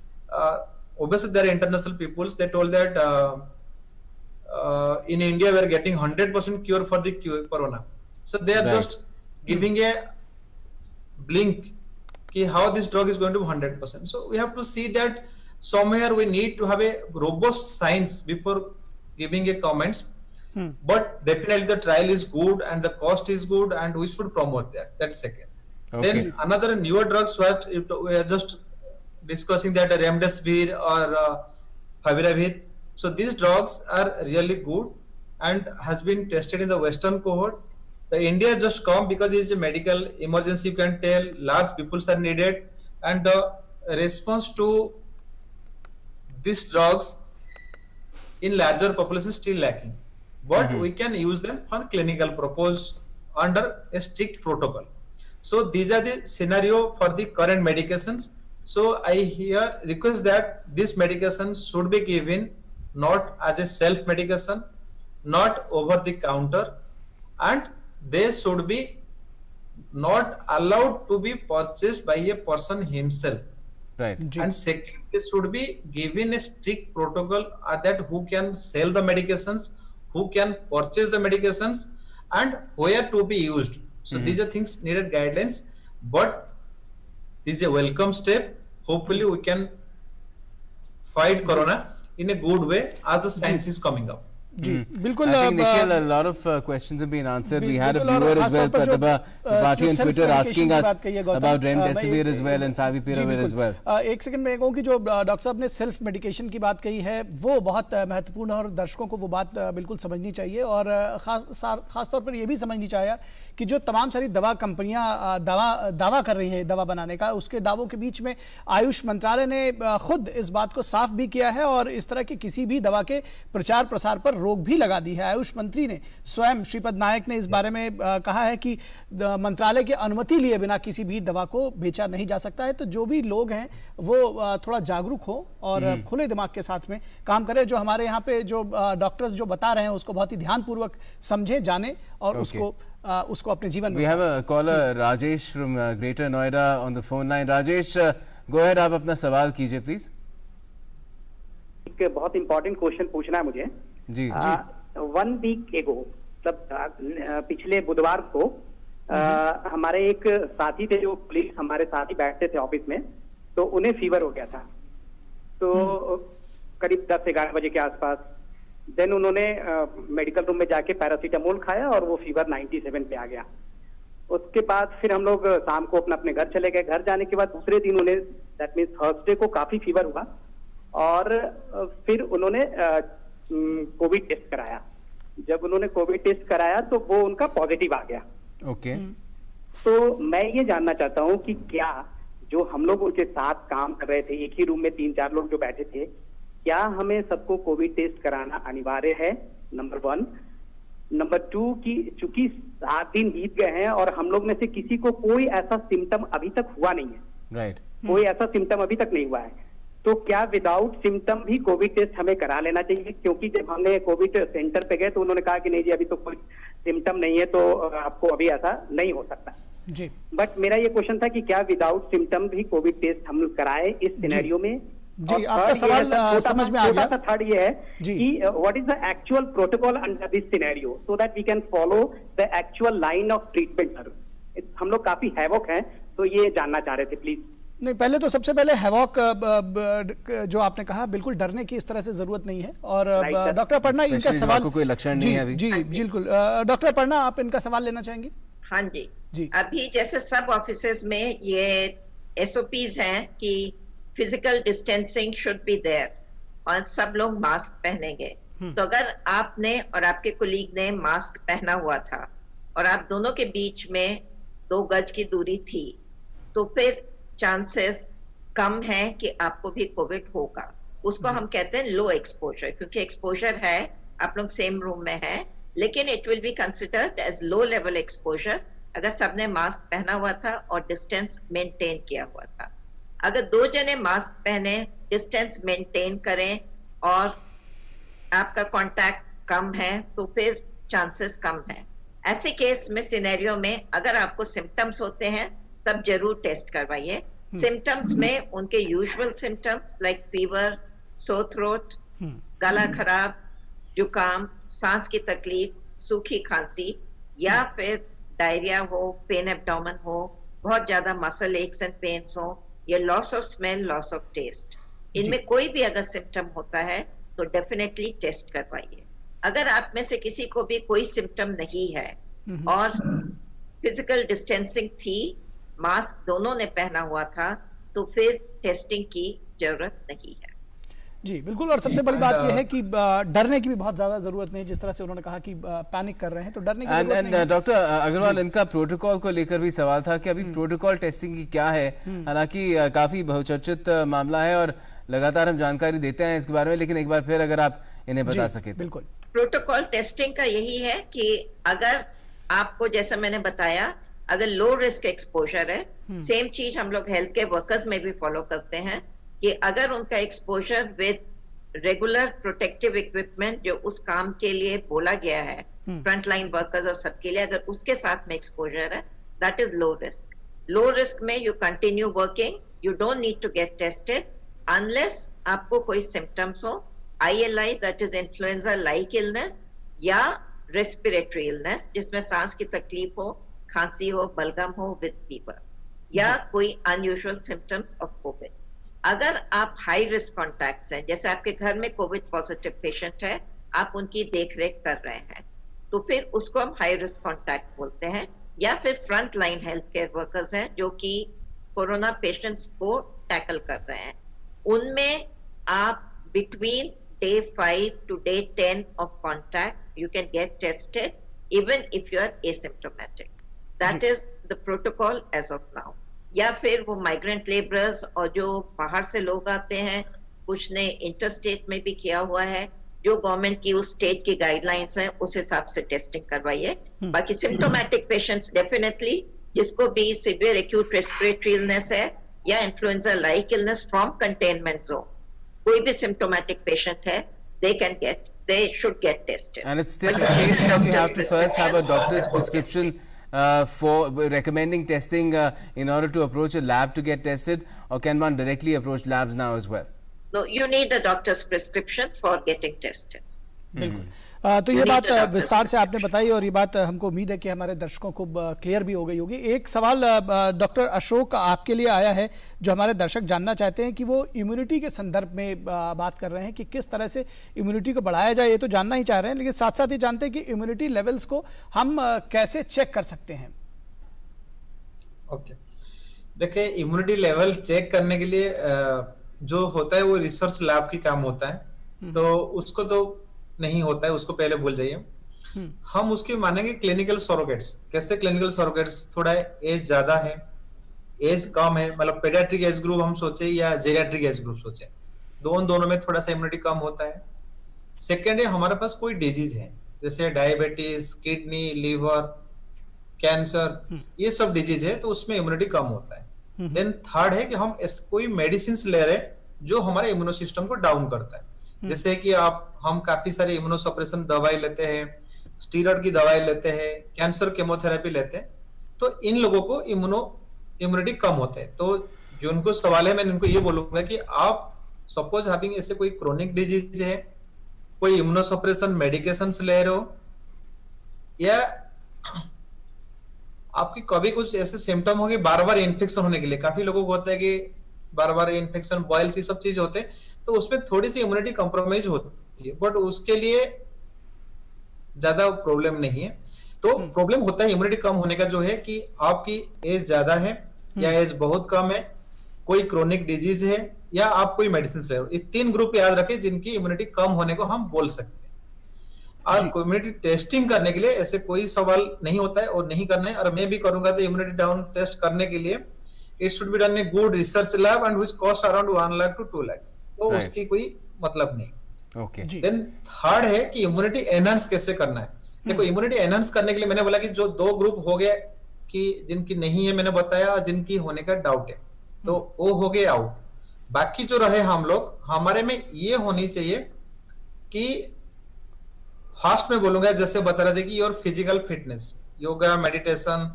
Obviously, there are international peoples. They told that in India we are getting 100% cure for the corona. So they are Right. just giving a blink how this drug is going to be 100%. So we have to see that somewhere we need to have a robust science before giving a comments. But definitely the trial is good and the cost is good and we should promote that. That's second. Okay. Then another newer drugs what we are just discussing that remdesivir or favipiravir. So these drugs are really good and has been tested in the Western cohort. The India just come because it is a medical emergency. You can tell large peoples are needed, and the response to these drugs in larger population is still lacking. But we can use them for clinical purpose under a strict protocol. So these are the scenario for the current medications. So I here request that this medication should be given not as a self medication, not over the counter, and they should be not allowed to be purchased by a person himself. Right. And second, this should be given a strict protocol that who can sell the medications, who can purchase the medications, and where to be used. So these are things needed guidelines, but this is a welcome step. Hopefully we can fight corona in a good way as the science is coming up. जी बिल्कुल I think Nikhil, a lot of questions have been answered. We had a बिल्कुल, और viewer as खास well, तौर पर जो, Pratibha Tripathi जो on self Twitter medication asking की us बात कही है, गौतम, about मैं remdesivir as well and जी, favipiravir as well. एक सेकंड में कहूँ कि जो डॉक्टर साहब ने सेल्फ मेडिकेशन की बात कही है वो बहुत महत्वपूर्ण है और दर्शकों को वो बात बिल्कुल समझनी चाहिए और खास तौर पर ये भी समझनी चाहिए कि जो तमाम सारी दवा कंपनियां दावा कर रही हैं दवा बनाने का, उसके दावों के बीच में आयुष मंत्रालय ने खुद इस बात को साफ भी किया है और इस तरह की किसी भी दवा के प्रचार प्रसार पर रोक भी लगा दी है। आयुष मंत्री ने स्वयं श्रीपद नायक ने इस बारे में कहा है कि मंत्रालय की अनुमति लिए बिना किसी भी दवा को बेचा नहीं जा सकता है। तो जो भी लोग हैं वो थोड़ा जागरूक हो और खुले दिमाग के साथ में काम करें। जो हमारे यहाँ पे जो डॉक्टर्स जो बता रहे हैं उसको बहुत ही ध्यानपूर्वक समझे, जाने और उसको अपने जीवन में। We have a caller Rajesh from Greater Noida on the phone line. Rajesh, go ahead, आप अपना सवाल कीजिए प्लीज। एक बहुत इंपॉर्टेंट क्वेश्चन पूछना है मुझे जी। 1 वीक एगो मतलब पिछले बुधवार को हमारे एक साथी थे जो पुलिस हमारे साथ ही बैठते थे ऑफिस में, तो उन्हें फीवर हो गया था। तो करीब 10-11 बजे के आसपास देन उन्होंने मेडिकल रूम में जाके पैरासीटामोल खाया और वो फीवर 97 पे आ गया। उसके बाद फिर हम लोग शाम को अपने घर चले गए। घर जाने के बाद दूसरे दिन उन्हें दैट मीन्स थर्सडे को काफी फीवर हुआ और फिर उन्होंने कोविड टेस्ट कराया। जब उन्होंने कोविड टेस्ट कराया तो वो उनका पॉजिटिव आ गया। ओके। तो मैं ये जानना चाहता हूँ कि क्या जो हम लोग उनके साथ काम कर रहे थे, एक ही रूम में 3-4 लोग जो बैठे थे, क्या हमें सबको कोविड टेस्ट कराना अनिवार्य है? नंबर 1। नंबर 2 कि चूंकि 7 दिन बीत गए हैं और हम लोग में से किसी को कोई ऐसा सिम्टम अभी तक हुआ नहीं है। राइट। कोई ऐसा सिम्टम अभी तक नहीं हुआ है, तो क्या विदाउट सिम्टम भी कोविड टेस्ट हमें करा लेना चाहिए? क्योंकि जब हमने कोविड सेंटर पे गए तो उन्होंने कहा कि नहीं जी अभी तो कोई सिम्टम नहीं है, तो आपको अभी ऐसा नहीं हो सकता जी। बट मेरा ये क्वेश्चन था कि क्या विदाउट सिम्टम भी कोविड टेस्ट हम कराए इस सिनेरियो में, जी, और आपका third ये सवाल, है, छोटा समझ सा- में आ छोटा गया। सा थर्ड ये है जी। कि what is the actual protocol under this scenario so that we can follow the actual line of treatment sir. हम लोग काफी हैवॉक हैं, तो ये जानना चाह रहे थे प्लीज। नहीं, पहले तो सबसे पहले हैवॉक जो आपने कहा, बिल्कुल डरने की इस तरह से जरूरत नहीं है। और Right, sir. डॉक्टर अपर्णा, इनका Especially जब सवाल, आपको कोई लक्षण जी नहीं है अभी। जी बिल्कुल, डॉक्टर अपर्णा, आप इनका सवाल लेना चाहेंगे? हाँ जी। जी। अभी जैसे सब ऑफिसेज में ये एसओपीज हैं कि physical distancing should be there और सब लोग मास्क पहनेंगे। तो अगर आपने और आपके कोलीग ने मास्क पहना हुआ था और आप दोनों के बीच में 2 गज की दूरी थी, तो फिर चांसेस कम है कि आपको भी कोविड होगा। उसको हम कहते हैं लो एक्सपोजर, क्योंकि एक्सपोजर है, आप लोग सेम रूम में हैं, लेकिन it will be considered as low level exposure अगर सबने मास्क पहना हुआ था और डिस्टेंस मेंटेन किया हुआ था। अगर 2 जने मास्क पहने, डिस्टेंस मेंटेन करें और आपका कांटेक्ट कम है, तो फिर चांसेस कम है। ऐसे केस में, सिनेरियो में, अगर आपको सिम्टम्स होते हैं तब जरूर टेस्ट करवाइए। सिम्टम्स में उनके usual symptoms like fever, sore throat, गला खराब, जुकाम, सांस की तकलीफ, सूखी खांसी, या फिर डायरिया हो, पेन एब्डोमेन हो, बहुत ज्यादा मसल एक्स एंड पेन्स हो, या loss of smell, loss of taste, इनमें कोई भी अगर सिम्टम होता है तो डेफिनेटली टेस्ट करवाइए। अगर आप में से किसी को भी कोई सिम्टम नहीं है और फिजिकल डिस्टेंसिंग थी, मास्क दोनों ने पहना हुआ था, तो फिर टेस्टिंग की जरूरत नहीं है। जी बिल्कुल। और सबसे बड़ी बात यह है कि डरने की भी बहुत ज्यादा जरूरत नहीं, जिस तरह से उन्होंने कहा कि पैनिक कर रहे हैं, तो डरने की जरूरत नहीं है। डॉक्टर अग्रवाल, इनका प्रोटोकॉल को लेकर भी सवाल था कि अभी प्रोटोकॉल टेस्टिंग की क्या है। हालांकि काफी बहुचर्चित मामला है और लगातार हम जानकारी देते हैं इसके बारे में, लेकिन एक बार फिर अगर आप इन्हें बता सके तो। बिल्कुल। प्रोटोकॉल टेस्टिंग का यही है कि अगर आपको, जैसा मैंने बताया, अगर लो रिस्क एक्सपोजर है, सेम चीज हम लोग हेल्थ केयर वर्कर्स में भी फॉलो करते हैं कि अगर उनका exposure with regular protective equipment जो उस काम के लिए बोला गया है, फ्रंट लाइन वर्कर्स और सबके लिए, अगर उसके साथ में एक्सपोजर है, that is low risk. Low risk में you continue working, you don't need to get tested unless आपको कोई सिम्टम्स हो, ILI that is influenza like illness, या रेस्पिरेटरी इलनेस जिसमें सांस की तकलीफ हो, खांसी हो, बलगम हो विद फीवर, या कोई अनयूजुअल सिम्टम्स ऑफ कोविड। अगर आप हाई रिस्क कॉन्टैक्ट्स हैं, जैसे आपके घर में कोविड पॉजिटिव पेशेंट है, आप उनकी देखरेख कर रहे हैं, तो फिर उसको हम हाई रिस्क कॉन्टैक्ट बोलते हैं। या फिर front line health care workers हैं जो कि कोरोना पेशेंट्स को टैकल कर रहे हैं, उनमें आप between day 5 to day 10 of contact, you can get tested even if you are asymptomatic. That is the protocol as of now. या फिर वो माइग्रेंट लेबरर्स और जो बाहर से लोग आते हैं, कुछ ने इंटरस्टेट में भी किया हुआ है, जो गवर्नमेंट की उस स्टेट की गाइडलाइंस हैं उस हिसाब से टेस्टिंग करवाइए। बाकी सिम्टोमेटिक पेशेंट्स डेफिनेटली, जिसको भी सिवियर एक्यूट रेस्पिरेटरी इलनेस है या influenza like illness from containment zone, कोई भी सिम्टोमेटिक पेशेंट है, they should get tested. And it's still the case that you have to first have a doctor's prescription for recommending testing in order to approach a lab to get tested, or can one directly approach labs now as well? No, you need a doctor's prescription for getting tested. बिल्कुल। तो ये बात विस्तार से आपने बताई और ये बात हमको उम्मीद है कि हमारे दर्शकों को क्लियर भी हो गई होगी। एक सवाल डॉक्टर अशोक आपके लिए आया है, जो हमारे दर्शक जानना चाहते हैं कि वो इम्यूनिटी के संदर्भ में बात कर रहे हैं कि किस तरह से इम्यूनिटी को बढ़ाया जाए। ये तो जानना ही चाह रहे हैं, लेकिन साथ साथ ही जानते हैं कि इम्यूनिटी लेवल्स को हम कैसे चेक कर सकते हैं। ओके, देखिए इम्यूनिटी लेवल चेक करने के लिए जो होता है वो रिसर्च लैब की काम होता है, तो उसको तो नहीं होता है, उसको पहले भूल जाइए। हम उसके मानेंगे क्लिनिकल सरोगेट्स। कैसे क्लिनिकल सरोगेट्स? थोड़ा एज ज्यादा है, एज कम है, मतलब पेडियाट्रिक एज ग्रुप हम सोचे या जेरियाट्रिक एज ग्रुप सोचे, दोनों में थोड़ा सा इम्यूनिटी कम होता है। सेकेंड है हमारे पास कोई डिजीज है, जैसे डायबिटीज, किडनी, लीवर, कैंसर, ये सब डिजीज है, तो उसमें इम्यूनिटी कम होता है। देन थर्ड है कि हम कोई मेडिसिन ले रहे हैं जो हमारे इम्यूनो सिस्टम को डाउन करता है, जैसे कि हम काफी सारे इम्यूनोसप्रेशन दवाई लेते हैं, स्टीरॉयड की दवाई लेते हैं, कैंसर केमोथेरेपी लेते हैं, तो इन लोगों को इम्यूनिटी कम होते हैं। तो जो उनको सवाल है, मैं इनको ये बोलूंगा कि आप सपोज हैविंग ऐसे कोई क्रोनिक डिजीज है, कोई इम्यूनोसप्रेशन मेडिकेशंस ले रहे हो, या आपकी कभी कुछ ऐसे सिम्टम हो गए बार बार इन्फेक्शन होने के लिए, काफी लोगों को होता है कि बार बार इन्फेक्शन, बॉयल्स, ये सब चीज होते हैं, तो उसमें थोड़ी सी इम्यूनिटी कॉम्प्रोमाइज होती है, बट उसके लिए ज्यादा प्रॉब्लम नहीं है। तो प्रॉब्लम होता है इम्यूनिटी कम होने का जो है कि आपकी एज ज्यादा है या एज बहुत कम है, कोई क्रोनिक डिजीज है, या आप कोई मेडिसिन ले रहे हो। ये 3 ग्रुप याद रखें जिनकी इम्यूनिटी कम होने को हम बोल सकते हैं। आज इम्यूनिटी टेस्टिंग करने के लिए ऐसे कोई सवाल नहीं होता है और नहीं करना है, और मैं भी करूंगा तो इम्यूनिटी डाउन टेस्ट करने के लिए it should be done in good research lab and which cost around 1 lakh to 2 lakh, तो उसकी कोई मतलब नहीं। ओके, देन थर्ड है कि इम्यूनिटी एनहांस कैसे करना है। देखो, इम्यूनिटी एनहांस करने के लिए मैंने बोला कि जो 2 ग्रुप हो गए कि जिनकी नहीं है मैंने बताया, जिनकी होने का डाउट है, तो वो हो गए आउट। बाकी जो रहे हम लोग, हमारे में ये होनी चाहिए कि फास्ट में बोलूंगा, जैसे बता रहे थे कि your physical fitness, yoga, meditation,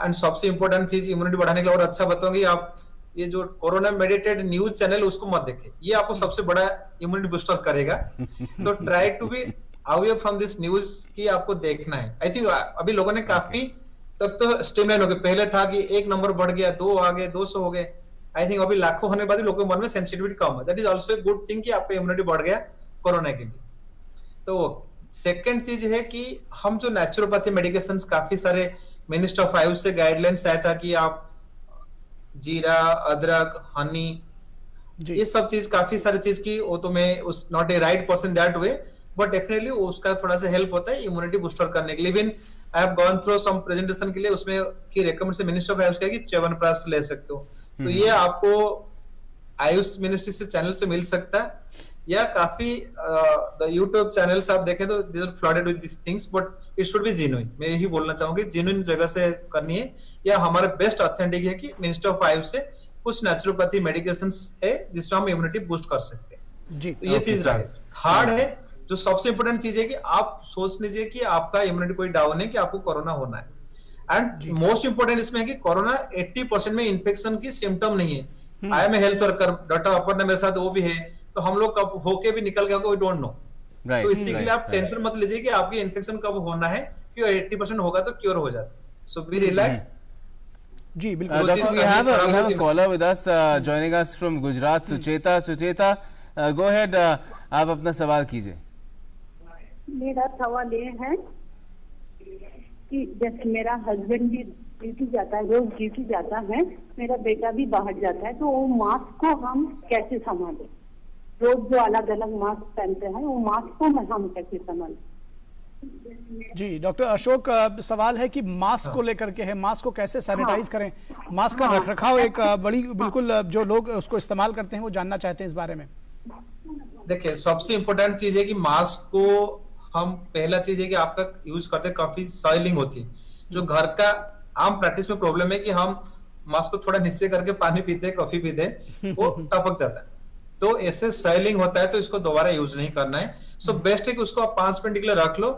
and सबसे इंपॉर्टेंट चीज इम्यूनिटी बढ़ाने के लिए और अच्छा बताऊंगी, आप ये जो कोरोना मेडिटेड न्यूज चैनल उसको मत देखें, ये आपको सबसे बड़ा इम्यूनिटी बूस्टर करेगा। तो try to be away from this news कि आपको देखना है। आई थिंक अभी लोगों ने काफी तब तो स्ट्रीमलाइन हो गए, पहले था कि 1 नंबर बढ़ गया, 2 आ गए, 200 हो गए। आई थिंक अभी लाखों होने के बाद लोगों के मन में सेंसिटिविटी कम है, that is also good thing कि आपका इम्यूनिटी बढ़ गया कोरोना के लिए। तो सेकेंड चीज है कि हम जो नेचुरोपैथी मेडिकेशन काफी सारे मिनिस्टर ऑफ आयुष से गाइडलाइंस आया था कि आप जीरा, अदरक, हनी, ये सब चीज काफी सारी चीज की, वो तो मैं उस not a right person that way, but definitely उसका थोड़ा सा हेल्प होता है इम्यूनिटी बूस्टर करने के लिए। Even I have gone through some presentation के लिए उसमें की रेकमेंड से मिनिस्टर ऑफ आयुष का कि च्यवनप्राश ले सकते हो, तो ये आपको आयुष मिनिस्ट्री से चैनल से मिल सकता है, या काफी द यूट्यूब चैनल्स आप देखें तो they are flooded with this things, but it should be genuine. मैं यही बोलना चाहूंगी, जेन्युइन जगह से करनी है, या हमारे बेस्ट ऑथेंटिक है कि मिनिस्टर ऑफ आयुष से कुछ नेचुरोपैथी मेडिकेशंस है जिसमें हम इम्यूनिटी बूस्ट कर सकते हैं जी। तो ये चीज रहे। थर्ड है जो सबसे इंपॉर्टेंट चीज है कि आप सोच लीजिए कि आपका इम्यूनिटी कोई डाउन है, कि आपको कोरोना होना है, एंड मोस्ट इंपोर्टेंट इसमें है कि कोरोना 80% में इन्फेक्शन की सिम्टम नहीं है। I am a health worker, doctor अपर ने मेरे साथ वो भी है, तो हम लोग कब होके भी निकल गए वी डोंट नो। तो इसी के लिए आप टेंशन मत लीजिए कि आपकी इन्फेक्शन कब होना है, कि 80% होगा तो क्योर हो जाता है। सो बी रिलैक्स। जी बिल्कुल। we have a caller with us joining us from Gujarat, Sucheta. Sucheta, go ahead, आप अपना सवाल कीजिए। मेरा सवाल ये है कि जैसे मेरा हस्बैंड भी ड्यूटी जाता है, रोज ड्यूटी जाता है, मेरा बेटा भी बाहर जाता है, तो वो मास्क को हम कैसे संभालें? रोज जो अलग अलग मास्क पहनते हैं, वो मास्क को हम कैसे संभालें? जी डॉक्टर अशोक, सवाल है कि मास्क को लेकर के है, मास्क को कैसे सैनिटाइज करें, मास्क का रखरखाव एक बड़ी बिल्कुल जो लोग उसको इस्तेमाल करते हैं वो जानना चाहते हैं इस बारे में। देखिए, सबसे इंपॉर्टेंट चीज है कि मास्क को हम, पहला चीज है कि आपका यूज करते काफी सॉइलिंग होती है, जो घर का आम प्रैक्टिस में प्रॉब्लम है कि हम मास्क को थोड़ा नीचे करके पानी पीते, कॉफी पीते, वो टपक जाता है, तो ऐसे सॉइलिंग होता है, तो इसको दोबारा यूज नहीं करना है। सो बेस्ट है कि उसको आप 5 मिनट के लिए रख लो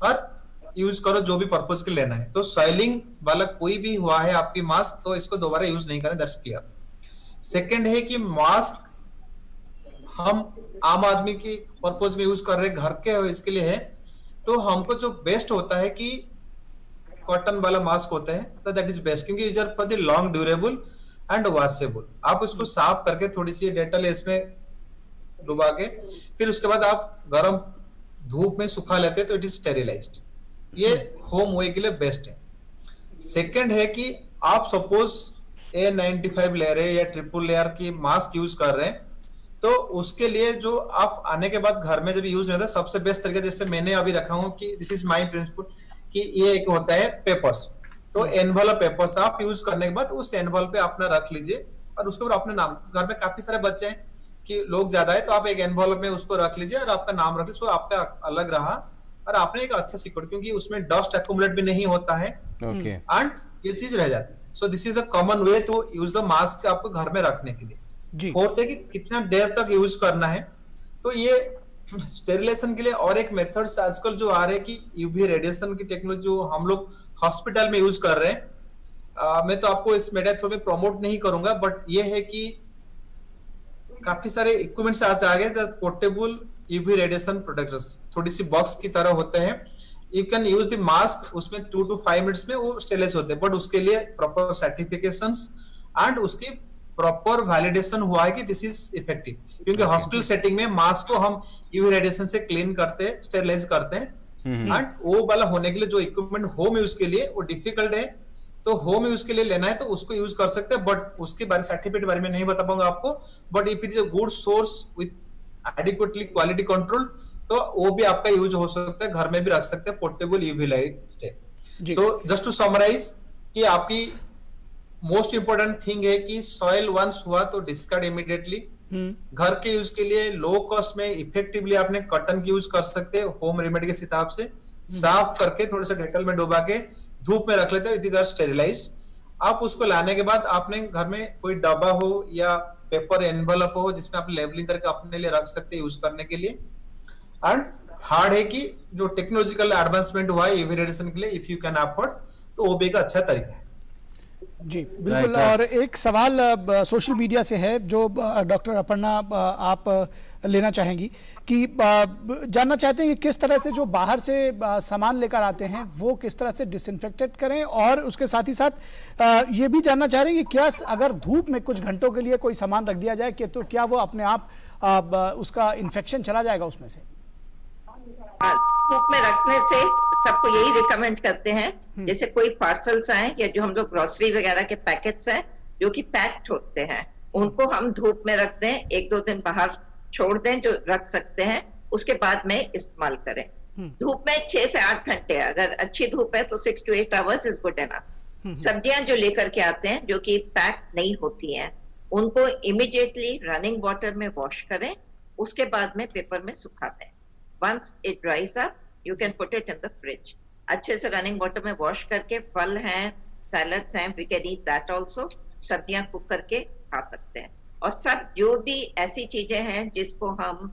और यूज करो जो भी पर्पस के लेना है। तो सॉइलिंग वाला कोई भी हुआ है आपकी मास्क, तो इसको दोबारा यूज नहीं करें, दैट्स क्लियर। सेकेंड है कि मास्क हम आम आदमी की पर्पस में यूज कर रहे, घर के इसके लिए है, तो हमको जो बेस्ट होता है कि कॉटन वाला मास्क होता है, तो दैट इज बेस्ट, क्योंकि is for the long durable and washable. आप उसको साफ करके थोड़ी सी डेटल इसमें डुबा के फिर उसके बाद आप गर्म धूप में सुखा लेते हैं, तो इट इज स्टेरिलाइज्ड। ये होम वे के लिए बेस्ट है। सेकेंड है कि आप सपोज A95 ले रहे हैं या ट्रिपल लेयर की मास्क यूज कर रहे हैं, तो उसके लिए जो आप आने के बाद घर में जब यूज नहीं होता, सबसे बेस्ट तरीका, जैसे मैंने अभी रखा हूं कि दिस इज माय प्रिंसिपल, कि ये एक होता है पेपर्स, तो एनवलप पेपर्स आप यूज करने के बाद उस एनवलप पे अपना रख लीजिए, और उसके ऊपर अपने नाम, घर में काफी सारे बच्चे हैं कि लोग ज्यादा है, तो आप एक एनवलप में उसको रख लीजिए और आपका नाम रख लीजिए, तो आपका अलग रहा और आपने एक अच्छा सिक्योर, क्योंकि उसमें डस्ट एक्यूमुलेट भी नहीं होता है, एंड ये चीज रह जाती है। So this is a common way to use the mask आपको घर में रखने के लिए। फोर्थ है कि कितना देर तक यूज करना है, तो ये स्टेरिलाइजेशन के लिए और एक मेथड्स आजकल जो आ रहे हैं कि यूवी रेडिएशन की टेक्नोलॉजी जो हम लोग हॉस्पिटल में यूज कर रहे हैं। मैं तो आपको इस मीडिया थ्रू में प्रमोट नहीं करूंगा, बट ये है कि काफी सारे इक्विपमेंट्स आज आ गए, पोर्टेबल यूवी रेडिएशन प्रोटेक्टर्स, थोड़ी सी बॉक्स की तरह होते हैं, you can use the mask, उसमें 2 to 5 मिनट्स में वो स्टेरिलाइज होते हैं, बट उसके लिए प्रॉपर सर्टिफिकेशंस एंड उसकी प्रॉपर वैलिडेशन हुआ है कि दिस इज इफेक्टिव, क्योंकि हॉस्पिटल सेटिंग में मास्क को हम यूवी रेडिएशन से क्लीन करते हैं, स्टेरिलाइज करते हैं, एंड वो वाला होने के लिए जो इक्विपमेंट होम यूज के लिए वो डिफिकल्ट है, तो होम यूज के लिए लेना है तो उसको यूज कर सकते हैं, बट उसके बारे सर्टिफिकेट बारे में नहीं बता पाऊंगा आपको, but if it is a good source with adequately quality control तो वो भी आपका यूज हो सकता है, घर में भी रख सकते हैं, portable UV light stay. So just to summarize कि आपकी मोस्ट इंपोर्टेंट थिंग है कि सॉइल वंस हुआ तो डिस्कार्ड इमीडिएटली। घर के यूज के लिए लो कॉस्ट में इफेक्टिवली आपने कॉटन की यूज कर सकते हैं, होम रेमेडी के हिसाब से साफ करके थोड़े से डेटॉल में डुबा के धूप में रख लेते हो, इट इज स्टेरिलाइज्ड। आप उसको लाने के बाद आपने घर में कोई डब्बा हो या पेपर एनवलप हो जिसमें आप लेबलिंग करके अपने लिए रख सकते हैं यूज करने के लिए। एंड थर्ड है कि जो टेक्नोलॉजिकल एडवांसमेंट हुआ है यूवी रेडिएशन के लिए, इफ यू कैन अफोर्ड तो वो भी एक अच्छा तरीका है। जी बिल्कुल। और एक सवाल सोशल मीडिया से है जो डॉक्टर अपर्णा आप लेना चाहेंगी कि जानना चाहते हैं कि किस तरह से जो बाहर से सामान लेकर आते हैं वो किस तरह से डिसइंफेक्टेड करें, और उसके साथ ही साथ ये भी जानना चाह रहे हैं कि क्या अगर धूप में कुछ घंटों के लिए कोई सामान रख दिया जाए कि तो क्या वो अपने आप उसका इन्फेक्शन चला जाएगा उसमें से? धूप में रखने से सबको यही रिकमेंड करते हैं, जैसे कोई पार्सल्स आए या जो हम लोग ग्रोसरी वगैरह के पैकेट्स हैं जो कि पैक्ड होते हैं, उनको हम धूप में रख दें, 1-2 दिन बाहर छोड़ दें जो रख सकते हैं, उसके बाद में इस्तेमाल करें। धूप में 6 से 8 घंटे, अगर अच्छी धूप है तो 6 to 8 hours is good enough. सब्जियां जो लेकर के आते हैं जो कि पैक नहीं होती हैं, उनको इमीडिएटली रनिंग वाटर में वॉश करें, उसके बाद में पेपर में सुखा दें। Once it dries up, you can put it in the fridge. अच्छे से रनिंग वाटर में वॉश करके, फल हैं, सैलड्स हैं, we can eat that also, सब्जियां कुक करके खा सकते हैं। और सब जो भी ऐसी चीजें हैं जिसको हम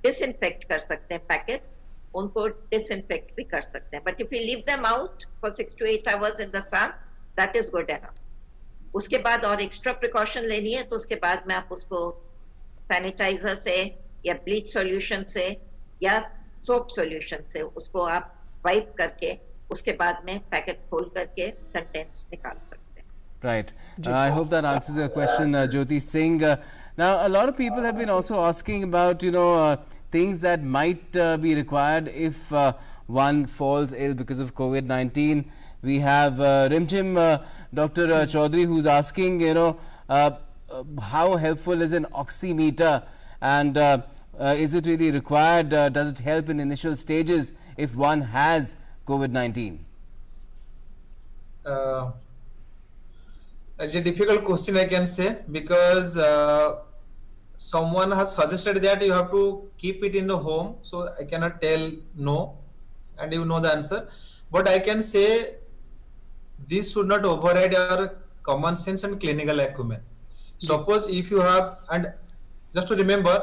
डिसइंफेक्ट कर सकते हैं, पैकेट्स, उनको डिसइंफेक्ट भी कर सकते हैं। But if you leave them out for 6 to 8 hours in the sun, that is good enough। उसके बाद और एक्स्ट्रा प्रिकॉशन लेनी है तो उसके बाद में आप उसको सैनिटाइजर से या ब्लीच सॉल्यूशन से या सोप सॉल्यूशन से उसको आप वाइप करके उसके बाद में पैकेट खोल करके कंटेंट्स निकाल सकते हैं। Right. I hope that answers your question, Jyoti Singh. Now, a lot of people have been also asking about, things that might be required if one falls ill because of COVID-19. We have Rimchim, Dr. Chaudhary, who's asking, how helpful is an oximeter, and is it really required? Does it help in initial stages if one has COVID-19? It's a difficult question, I can say, because someone has suggested that you have to keep it in the home, so I cannot tell no, and you know the answer. But I can say this should not override our common sense and clinical acumen. Suppose if you have, and just to remember,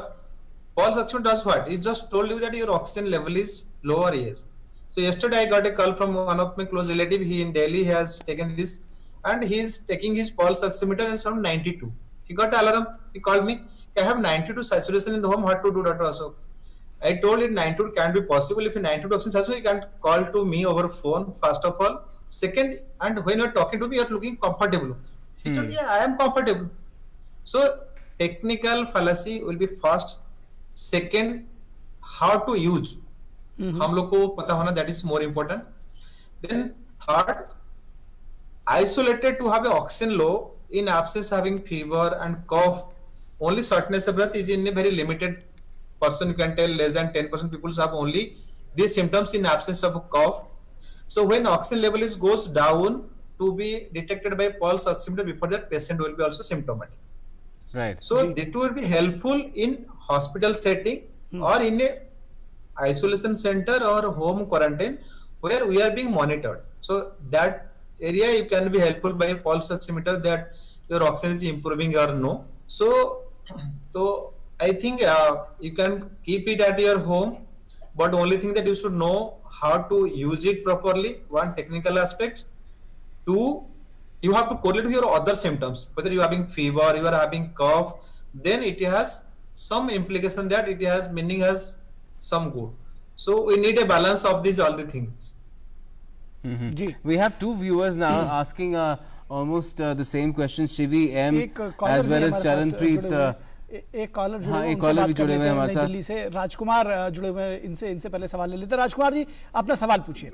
pulse oximeter does what? It just told you that your oxygen level is lower, yes. So yesterday I got a call from one of my close relative. He in Delhi has taken this, and he is taking his pulse oximeter and it's around 92. He got an alarm. He called me. I have 92 saturation in the home. What to do, Dr. Ashok? I told him 92 can't be possible. If 92 oxygen saturation, you can't call to me over phone. First of all, second, and when you're talking to me, you're looking comfortable. She told, yeah, I am comfortable. So technical fallacy will be first. Second, how to use, हम लोग को पता होना, that is more important. Then third, isolated to have a oxygen low in absence having fever and cough. Only shortness of breath is in a very limited person. You can tell less than 10% people have only these symptoms in absence of a cough. So when oxygen level goes down, to be detected by pulse oximeter, before that patient will be also symptomatic. Right. So that will be helpful in hospital setting or in a isolation center or home quarantine where we are being monitored. So that area you can be helpful by pulse oximeter that your oxygen is improving or no. So I think you can keep it at your home, but only thing that you should know how to use it properly. One, technical aspects. Two, you have to correlate with your other symptoms, whether you are having fever, you are having cough, then it has some implication that it has meaning has some good. So we need a balance of these all the things. जी We have two viewers now asking almost the same question. Shivi M एक collar as भी well as हमारे साथ Charanpreet. जुड़े हुए हैं। एक collar जुड़े हाँ, हुए हैं, एक उनसे कॉलर बात भी कर जुड़े लेते हुए हैं हैं। हमारे नई साथ। दिल्ली से राजकुमार जुड़े हुए हैं, इनसे पहले सवाल ले लेते हैं। राजकुमार जी अपना सवाल पूछिए।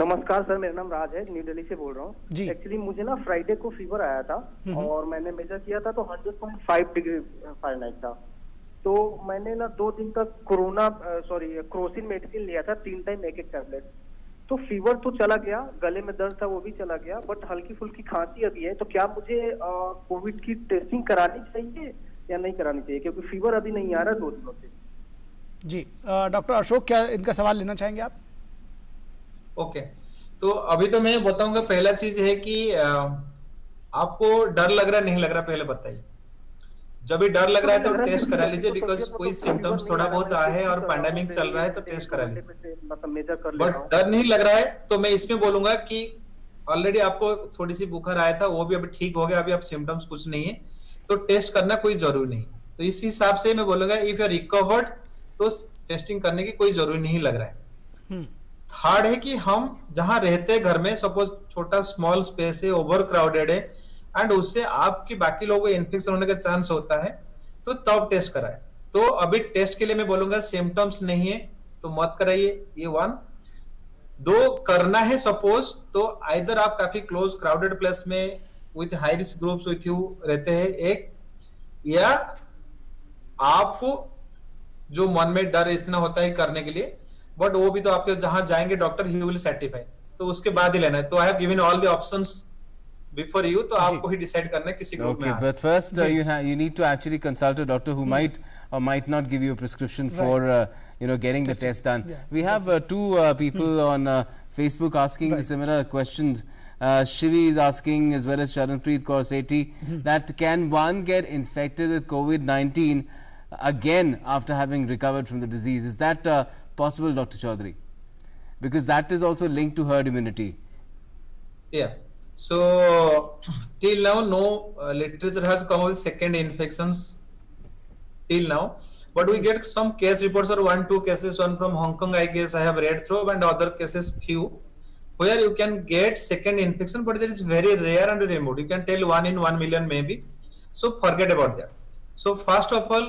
नमस्कार सर, मेरा नाम राज है, न्यू दिल्ली से बोल रहा हूँ जी। एक्चुअली मुझे ना फ्राइडे को फीवर आया था और मैंने मेजर किया था तो 100.5 डिग्री फ़ारेनहाइट था। तो मैंने ना 2 दिन तक क्रोसिन मेडिसिन लिया था, 3 टाइम एक टैबलेट। तो फीवर तो चला गया, गले में दर्द था वो भी चला गया, बट हल्की फुल्की खांसी अभी है। तो क्या मुझे कोविड की टेस्टिंग करानी चाहिए या नहीं करानी चाहिए, क्योंकि फीवर अभी नहीं आ रहा 2 दिनों से। जी डॉक्टर अशोक, क्या इनका सवाल लेना चाहेंगे आप? ओके, तो अभी तो मैं बताऊंगा। पहला चीज है कि आपको डर लग रहा है नहीं लग रहा, पहले बताइए। जब भी डर लग रहा है तो टेस्ट करा लीजिए, बिकॉज कोई सिम्टम्स थोड़ा बहुत आए हैं और पैंडेमिक चल रहा है तो टेस्ट करा लीजिए। मतलब मेजर कर ले रहा बट हूँ। डर नहीं लग रहा है तो मैं इसमें बोलूंगा कि ऑलरेडी आपको थोड़ी सी बुखार आया था, वो भी अभी ठीक हो गया, अभी आप सिम्टम्स कुछ नहीं है तो टेस्ट करना कोई जरूरी नहीं। तो इस हिसाब से मैं बोलूंगा इफ यू आर रिकवर्ड तो टेस्टिंग करने की कोई जरूरी नहीं लग रहा है। थर्ड है कि हम जहां रहते हैं घर में, सपोज छोटा स्मॉल स्पेस है, ओवर क्राउडेड है एंड उससे आपकी बाकी लोगों को इन्फेक्शन होने का चांस होता है, तो तब टेस्ट कराए। तो अभी टेस्ट के लिए मैं बोलूंगा सिम्टम्स नहीं है तो मत कराइए, ये 1। 2 करना है सपोज तो आइदर आप काफी क्लोज क्राउडेड प्लेस में with high risk groups with you रहते हैं, एक, या आपको जो मन में डर इतना होता है करने के लिए, बट वो भी तो आपके जहां जाएंगे डॉक्टर ही विल सर्टिफाई, तो उसके बाद ही लेना है। तो I have given all the options before you, तो आपको ही डिसाइड करना है किसी ग्रुप में। Okay, but first you need to actually consult a doctor who might or might not give you a prescription for getting the test done. Yeah. We have 2 people on Facebook asking the similar questions. Shivi is asking as well as Charanpreet Kaur Sethi that can one get infected with COVID-19 again after having recovered from the disease? Is that possible, Dr. Chaudhary? Because that is also linked to herd immunity. Yeah. So till now, no literature has come up with second infections till now, but we get some case reports or 1-2 cases. One from Hong Kong, I guess I have read through, and other cases few where you can get second infection, but there is very rare and remote. You can tell 1 in 1 million maybe. So forget about that. So first of all,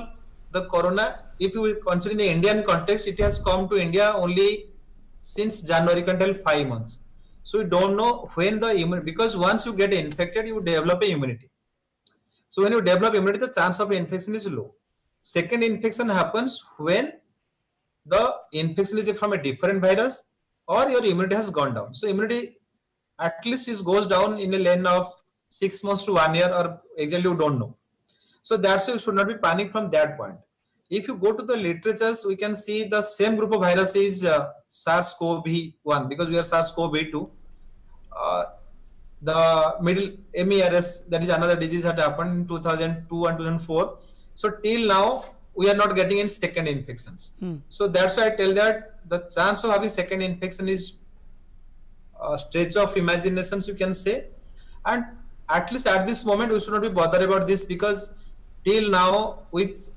the corona, if you consider in the Indian context, it has come to India only since January, you can tell 5 months. So you don't know when the immunity, because once you get infected, you develop a immunity. So when you develop immunity, the chance of infection is low. Second infection happens when the infection is from a different virus or your immunity has gone down. So immunity at least goes down in a lane of 6 months to 1 year, or exactly you don't know. So that's why you should not be panic from that point. If you go to the literatures, we can see the same group of virus is SARS-CoV-1, because we are SARS-CoV-2. The middle MERS, that is another disease that happened in 2002 and 2004. So till now, we are not getting in second infections. So that's why I tell that the chance of having second infection is a stretch of imaginations, you can say. And at least at this moment, we should not be bothered about this, because till now, with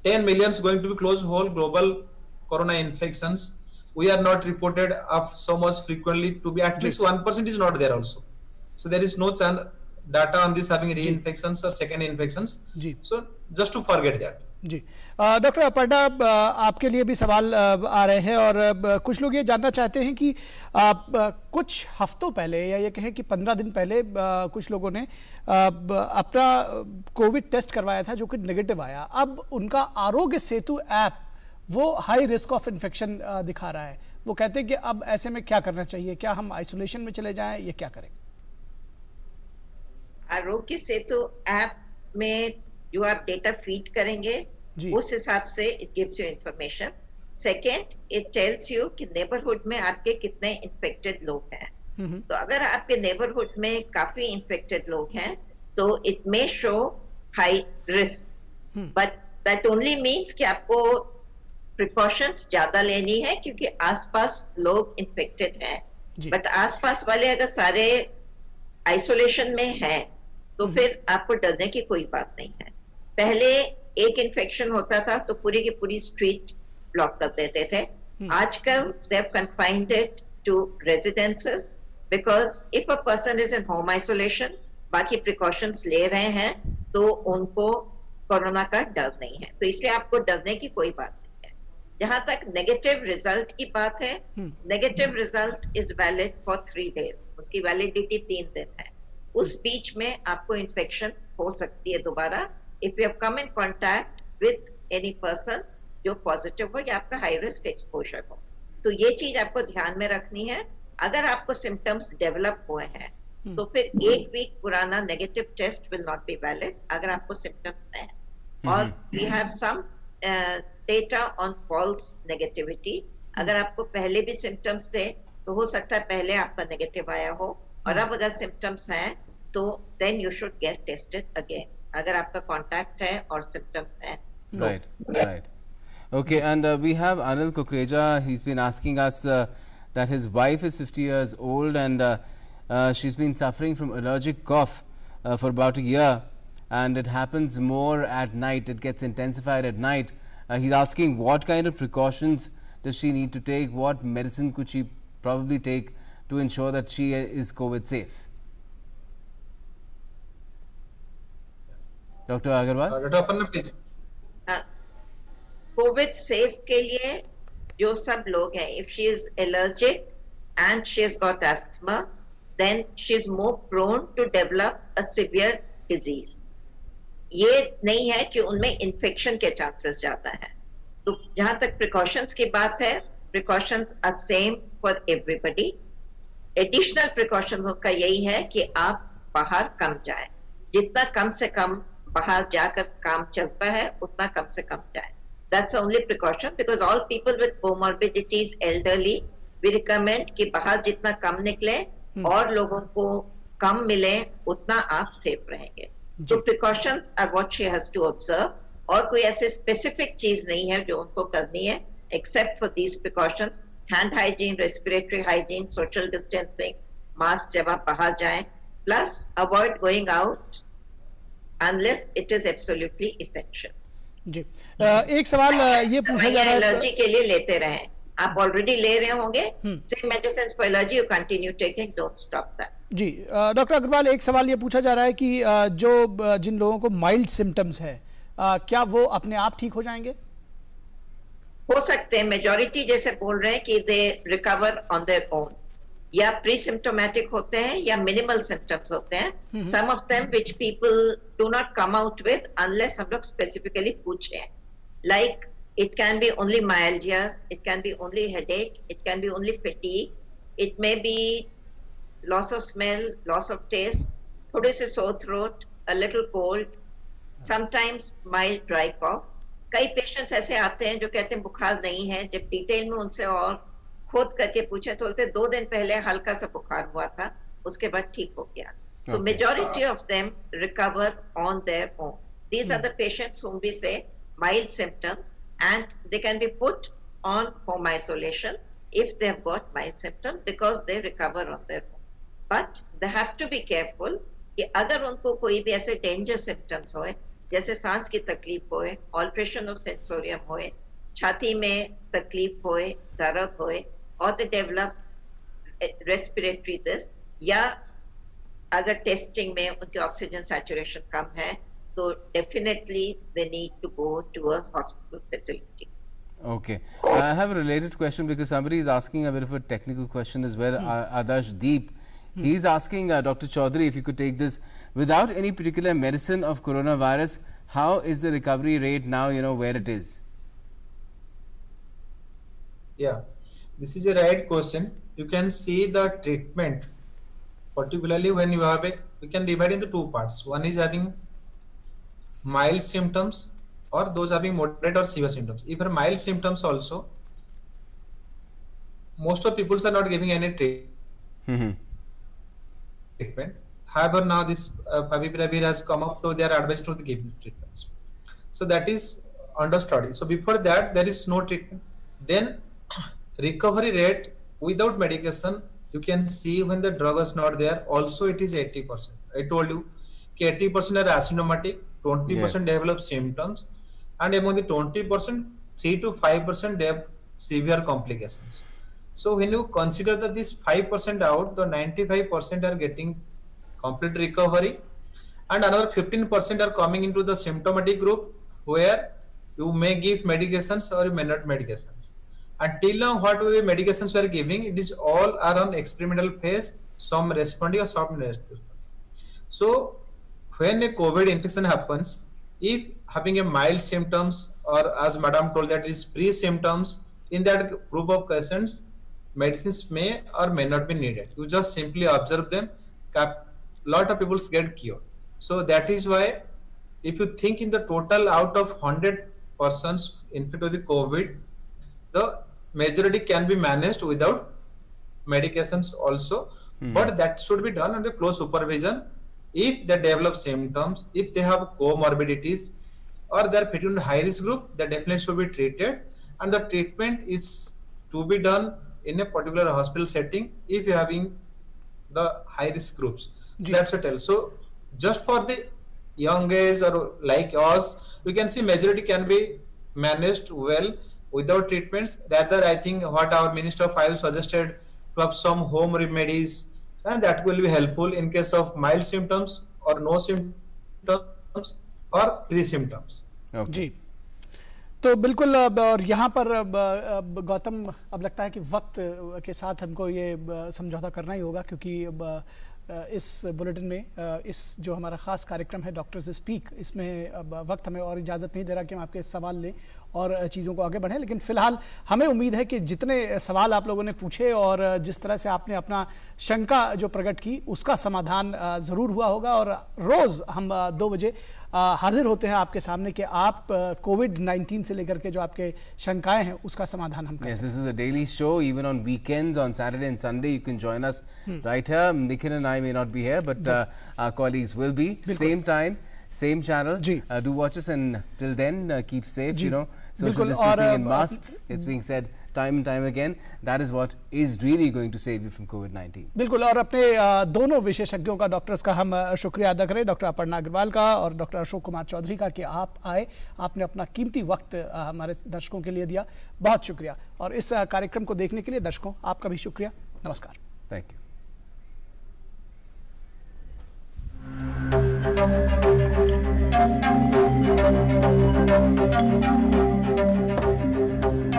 10 millions going to be close whole global corona infections, we are not reported of so much frequently to be at least 1% is not there also. So there is no chance data on this having reinfections or second infections. So just to forget that. जी doctor Aparna, आपके लिए भी सवाल आ रहे हैं और कुछ लोग ये जानना चाहते हैं कि कुछ हफ्तों पहले या ये कहें कि 15 दिन पहले कुछ लोगों ने अपना कोविड टेस्ट करवाया था जो कि नेगेटिव आया। अब उनका आरोग्य सेतु ऐप वो हाई रिस्क ऑफ इन्फेक्शन दिखा रहा है। वो कहते हैं कि अब ऐसे में क्या करना चाहिए, क्या हम आइसोलेशन में चले जाएं या क्या करें? आरोग्य सेतु ऐप में जो आप डेटा फीड करेंगे उस हिसाब से it gives you information. Second, it tells you कि नेबरहुड में आपके कितने इन्फेक्टेड लोग हैं। तो अगर आपके नेबरहुड में काफी इन्फेक्टेड लोग हैं तो it may show high risk, but that only means कि आपको प्रिकॉशंस ज्यादा लेनी है क्योंकि आसपास लोग इन्फेक्टेड हैं। बट आसपास वाले अगर सारे आइसोलेशन में हैं तो फिर आपको डरने की कोई बात नहीं है। पहले एक इन्फेक्शन होता था तो पूरी की पूरी स्ट्रीट ब्लॉक कर देते थे। आजकल they have confined it to residences, because if a person is in home isolation, बाकी प्रिकॉशंस ले रहे हैं, तो उनको कोरोना का डर नहीं है। तो इसलिए आपको डरने की कोई बात नहीं है। जहां तक नेगेटिव रिजल्ट की बात है, negative result is valid for 3 days, उसकी वैलिडिटी 3 दिन है। उस बीच में आपको इन्फेक्शन हो सकती है दोबारा, if you have come in contact with any person जो पॉजिटिव हो या आपका हाई रिस्क एक्सपोजर हो। तो ये चीज आपको ध्यान में रखनी है। अगर आपको सिम्टम्स डेवलप हुए हैं तो फिर 1 वीक पुराना negative test will not be valid अगर आपको सिम्टम्स हैं। और we have some data on false negativity. अगर आपको पहले भी सिम्टम्स थे तो हो सकता है पहले आपका नेगेटिव आया हो, और अब अगर सिम्टम्स हैं तो then you should get tested again, अगर आपका कॉन्टैक्ट है और सिम्टम्स हैं। Right. Okay, and we have Anil Kukreja. He's been asking us that his wife is 50 years old and she's been suffering from allergic cough for about a year, and it happens more at night. It gets intensified at night. He's asking what kind of precautions does she need to take? What medicine could she probably take to ensure that she is COVID safe? Dr. Agarwal? Doctor Aparna please. COVID safe के लिए जो सब लोग हैं, if she is allergic and she has got asthma, then she is more prone to develop a severe disease. ये नहीं है कि उनमें इन्फेक्शन के चांसेस ज्यादा हैं। तो जहां तक प्रिकॉशंस की बात है, precautions are same for everybody. Additional precautions उनका यही है कि आप बाहर कम जाएं, जितना कम से कम बाहर जाकर काम चलता है उतना कम से कम जाए। That's the only precaution, because all people with comorbidities, elderly, we recommend कि बाहर जितना कम निकले और लोगों को कम मिले उतना आप सेफ रहेंगे। तो precautions are what she has to observe, और कोई ऐसे specific चीज नहीं है जो उनको करनी है, except for these precautions: hand hygiene, respiratory hygiene, social distancing, mask जब आप बाहर जाएं, plus avoid going out unless it is absolutely essential। जी एक सवाल ये पूछा जा रहा है, एलर्जी के लिए लेते रहें, आप ऑलरेडी ले रहे होंगे same medicine for allergy, you continue taking, don't stop that. जी डॉक्टर अग्रवाल, एक सवाल ये पूछा जा रहा है कि जिन लोगों को माइल्ड सिम्टम्स है, क्या वो अपने आप ठीक हो जाएंगे? हो सकते हैं, मेजॉरिटी जैसे बोल रहे हैं कि they recover on their own, या प्री सिम्टोमेटिक होते हैं या मिनिमल सिम्टम्स होते हैं। Some of them which people do not come out with unless हम लोग स्पेसिफिकली पूछे, like it can be only myalgias, it can be only headache, it can be only fatigue, it may be loss of smell, loss of taste, थोड़े से sore throat, a little cold, sometimes mild dry कॉफ। कई patients ऐसे आते हैं जो कहते हैं बुखार नहीं है, जब डिटेल में उनसे और खोद करके पूछे तो बोलते 2 दिन पहले हल्का सा बुखार हुआ था, उसके बाद ठीक हो गया। So majority of them recover on their own. These are the patients whom we say mild symptoms, and they can be put on home isolation if they have got mild symptoms because they recover on their own. But they have to be careful कि अगर उनको कोई भी ऐसे danger symptoms होए, जैसे सांस की तकलीफ होए, alteration of sensorium होए, छाती में तकलीफ होए, दर्द होए, और they develop respiratory this, या अगर टेस्टिंग में उनकी ऑक्सीजन सैचुरेशन कम है तो definitely they need to go to a hospital facility. Okay. I have a related question because somebody is asking a bit of a technical question as well. Adarsh Deep, he's asking Dr. Chaudhary if you could take this. Without any particular medicine of coronavirus, how is the recovery rate now, where it is? Yeah, this is a right question. You can see the treatment, particularly when you have we can divide into 2 parts. One is having mild symptoms, or those having moderate or severe symptoms. If are mild symptoms also, most of people are not giving any treatment. However, now this favipiravir has come up, so they are advised to give treatments. So that is under study. So before that, there is no treatment. Then recovery rate without medication, you can see when the drug is not there, also it is 80%. I told you कि 80% are asymptomatic, 20% Yes. develop symptoms, and among the 20%, 3 to 5% they have severe complications. So when you consider that this 5% out, the 95% are getting complete recovery, and another 15% are coming into the symptomatic group where you may give medications or you may not medications. Until now, whatever medications we are giving, it is all are on experimental phase, some responding or some not responding. So when a COVID infection happens, if having a mild symptoms, or as madam told that is pre-symptoms, in that group of patients, medicines may or may not be needed. You just simply observe them. Lot of people get cured. So that is why, if you think in the total out of 100 persons infected with the COVID, the majority can be managed without medications also, but that should be done under close supervision. If they develop symptoms, if they have comorbidities, or they are fit into high risk group, they definitely should be treated, and the treatment is to be done in a particular hospital setting if you are having the high risk groups. So that's a tell. So just for the young age or like us, we can see majority can be managed well without treatments. Rather, I think what our Minister of Health suggested, to have some home remedies, and that will be helpful in case of mild symptoms or no symptoms or pre-symptoms. Okay. जी, तो बिल्कुल और यहाँ पर गौतम, अब लगता है कि वक्त के साथ हमको ये समझौता करना ही होगा, क्योंकि इस बुलेटिन में इस जो हमारा ख़ास कार्यक्रम है डॉक्टर्स स्पीक, इसमें अब वक्त हमें और इजाज़त नहीं दे रहा कि हम आपके सवाल लें और चीज़ों को आगे बढ़ें। लेकिन फ़िलहाल हमें उम्मीद है कि जितने सवाल आप लोगों ने पूछे और जिस तरह से आपने अपना शंका जो प्रकट की, उसका समाधान ज़रूर हुआ होगा। और रोज़ हम 2 बजे हाजिर होते हैं आपके सामने कि आप कोविड-19 से लेकर के जो आपके शंकाएं हैं उसका समाधान हम करें। Yes, this is a daily show. Even on weekends, on Saturday and Sunday, you can join us right here. Nikhil and I may not be here, but our colleagues will be. Same time, same channel. Ji. Do watch us, and till then, keep safe. Ji. You know, social बिल्कुल। distancing और and masks. It's being said time and time again. That is what is really going to save you from COVID-19. बिल्कुल। और अपने दोनों विशेषज्ञों का, doctors का हम शुक्रिया अदा करें, डॉक्टर अपर्णा अग्रवाल का और डॉक्टर अशोक कुमार चौधरी का, कि आप आए, आपने अपना कीमती वक्त हमारे दर्शकों के लिए दिया। बहुत शुक्रिया। और इस कार्यक्रम को देखने के लिए दर्शकों आपका भी शुक्रिया। नमस्कार। Thank you.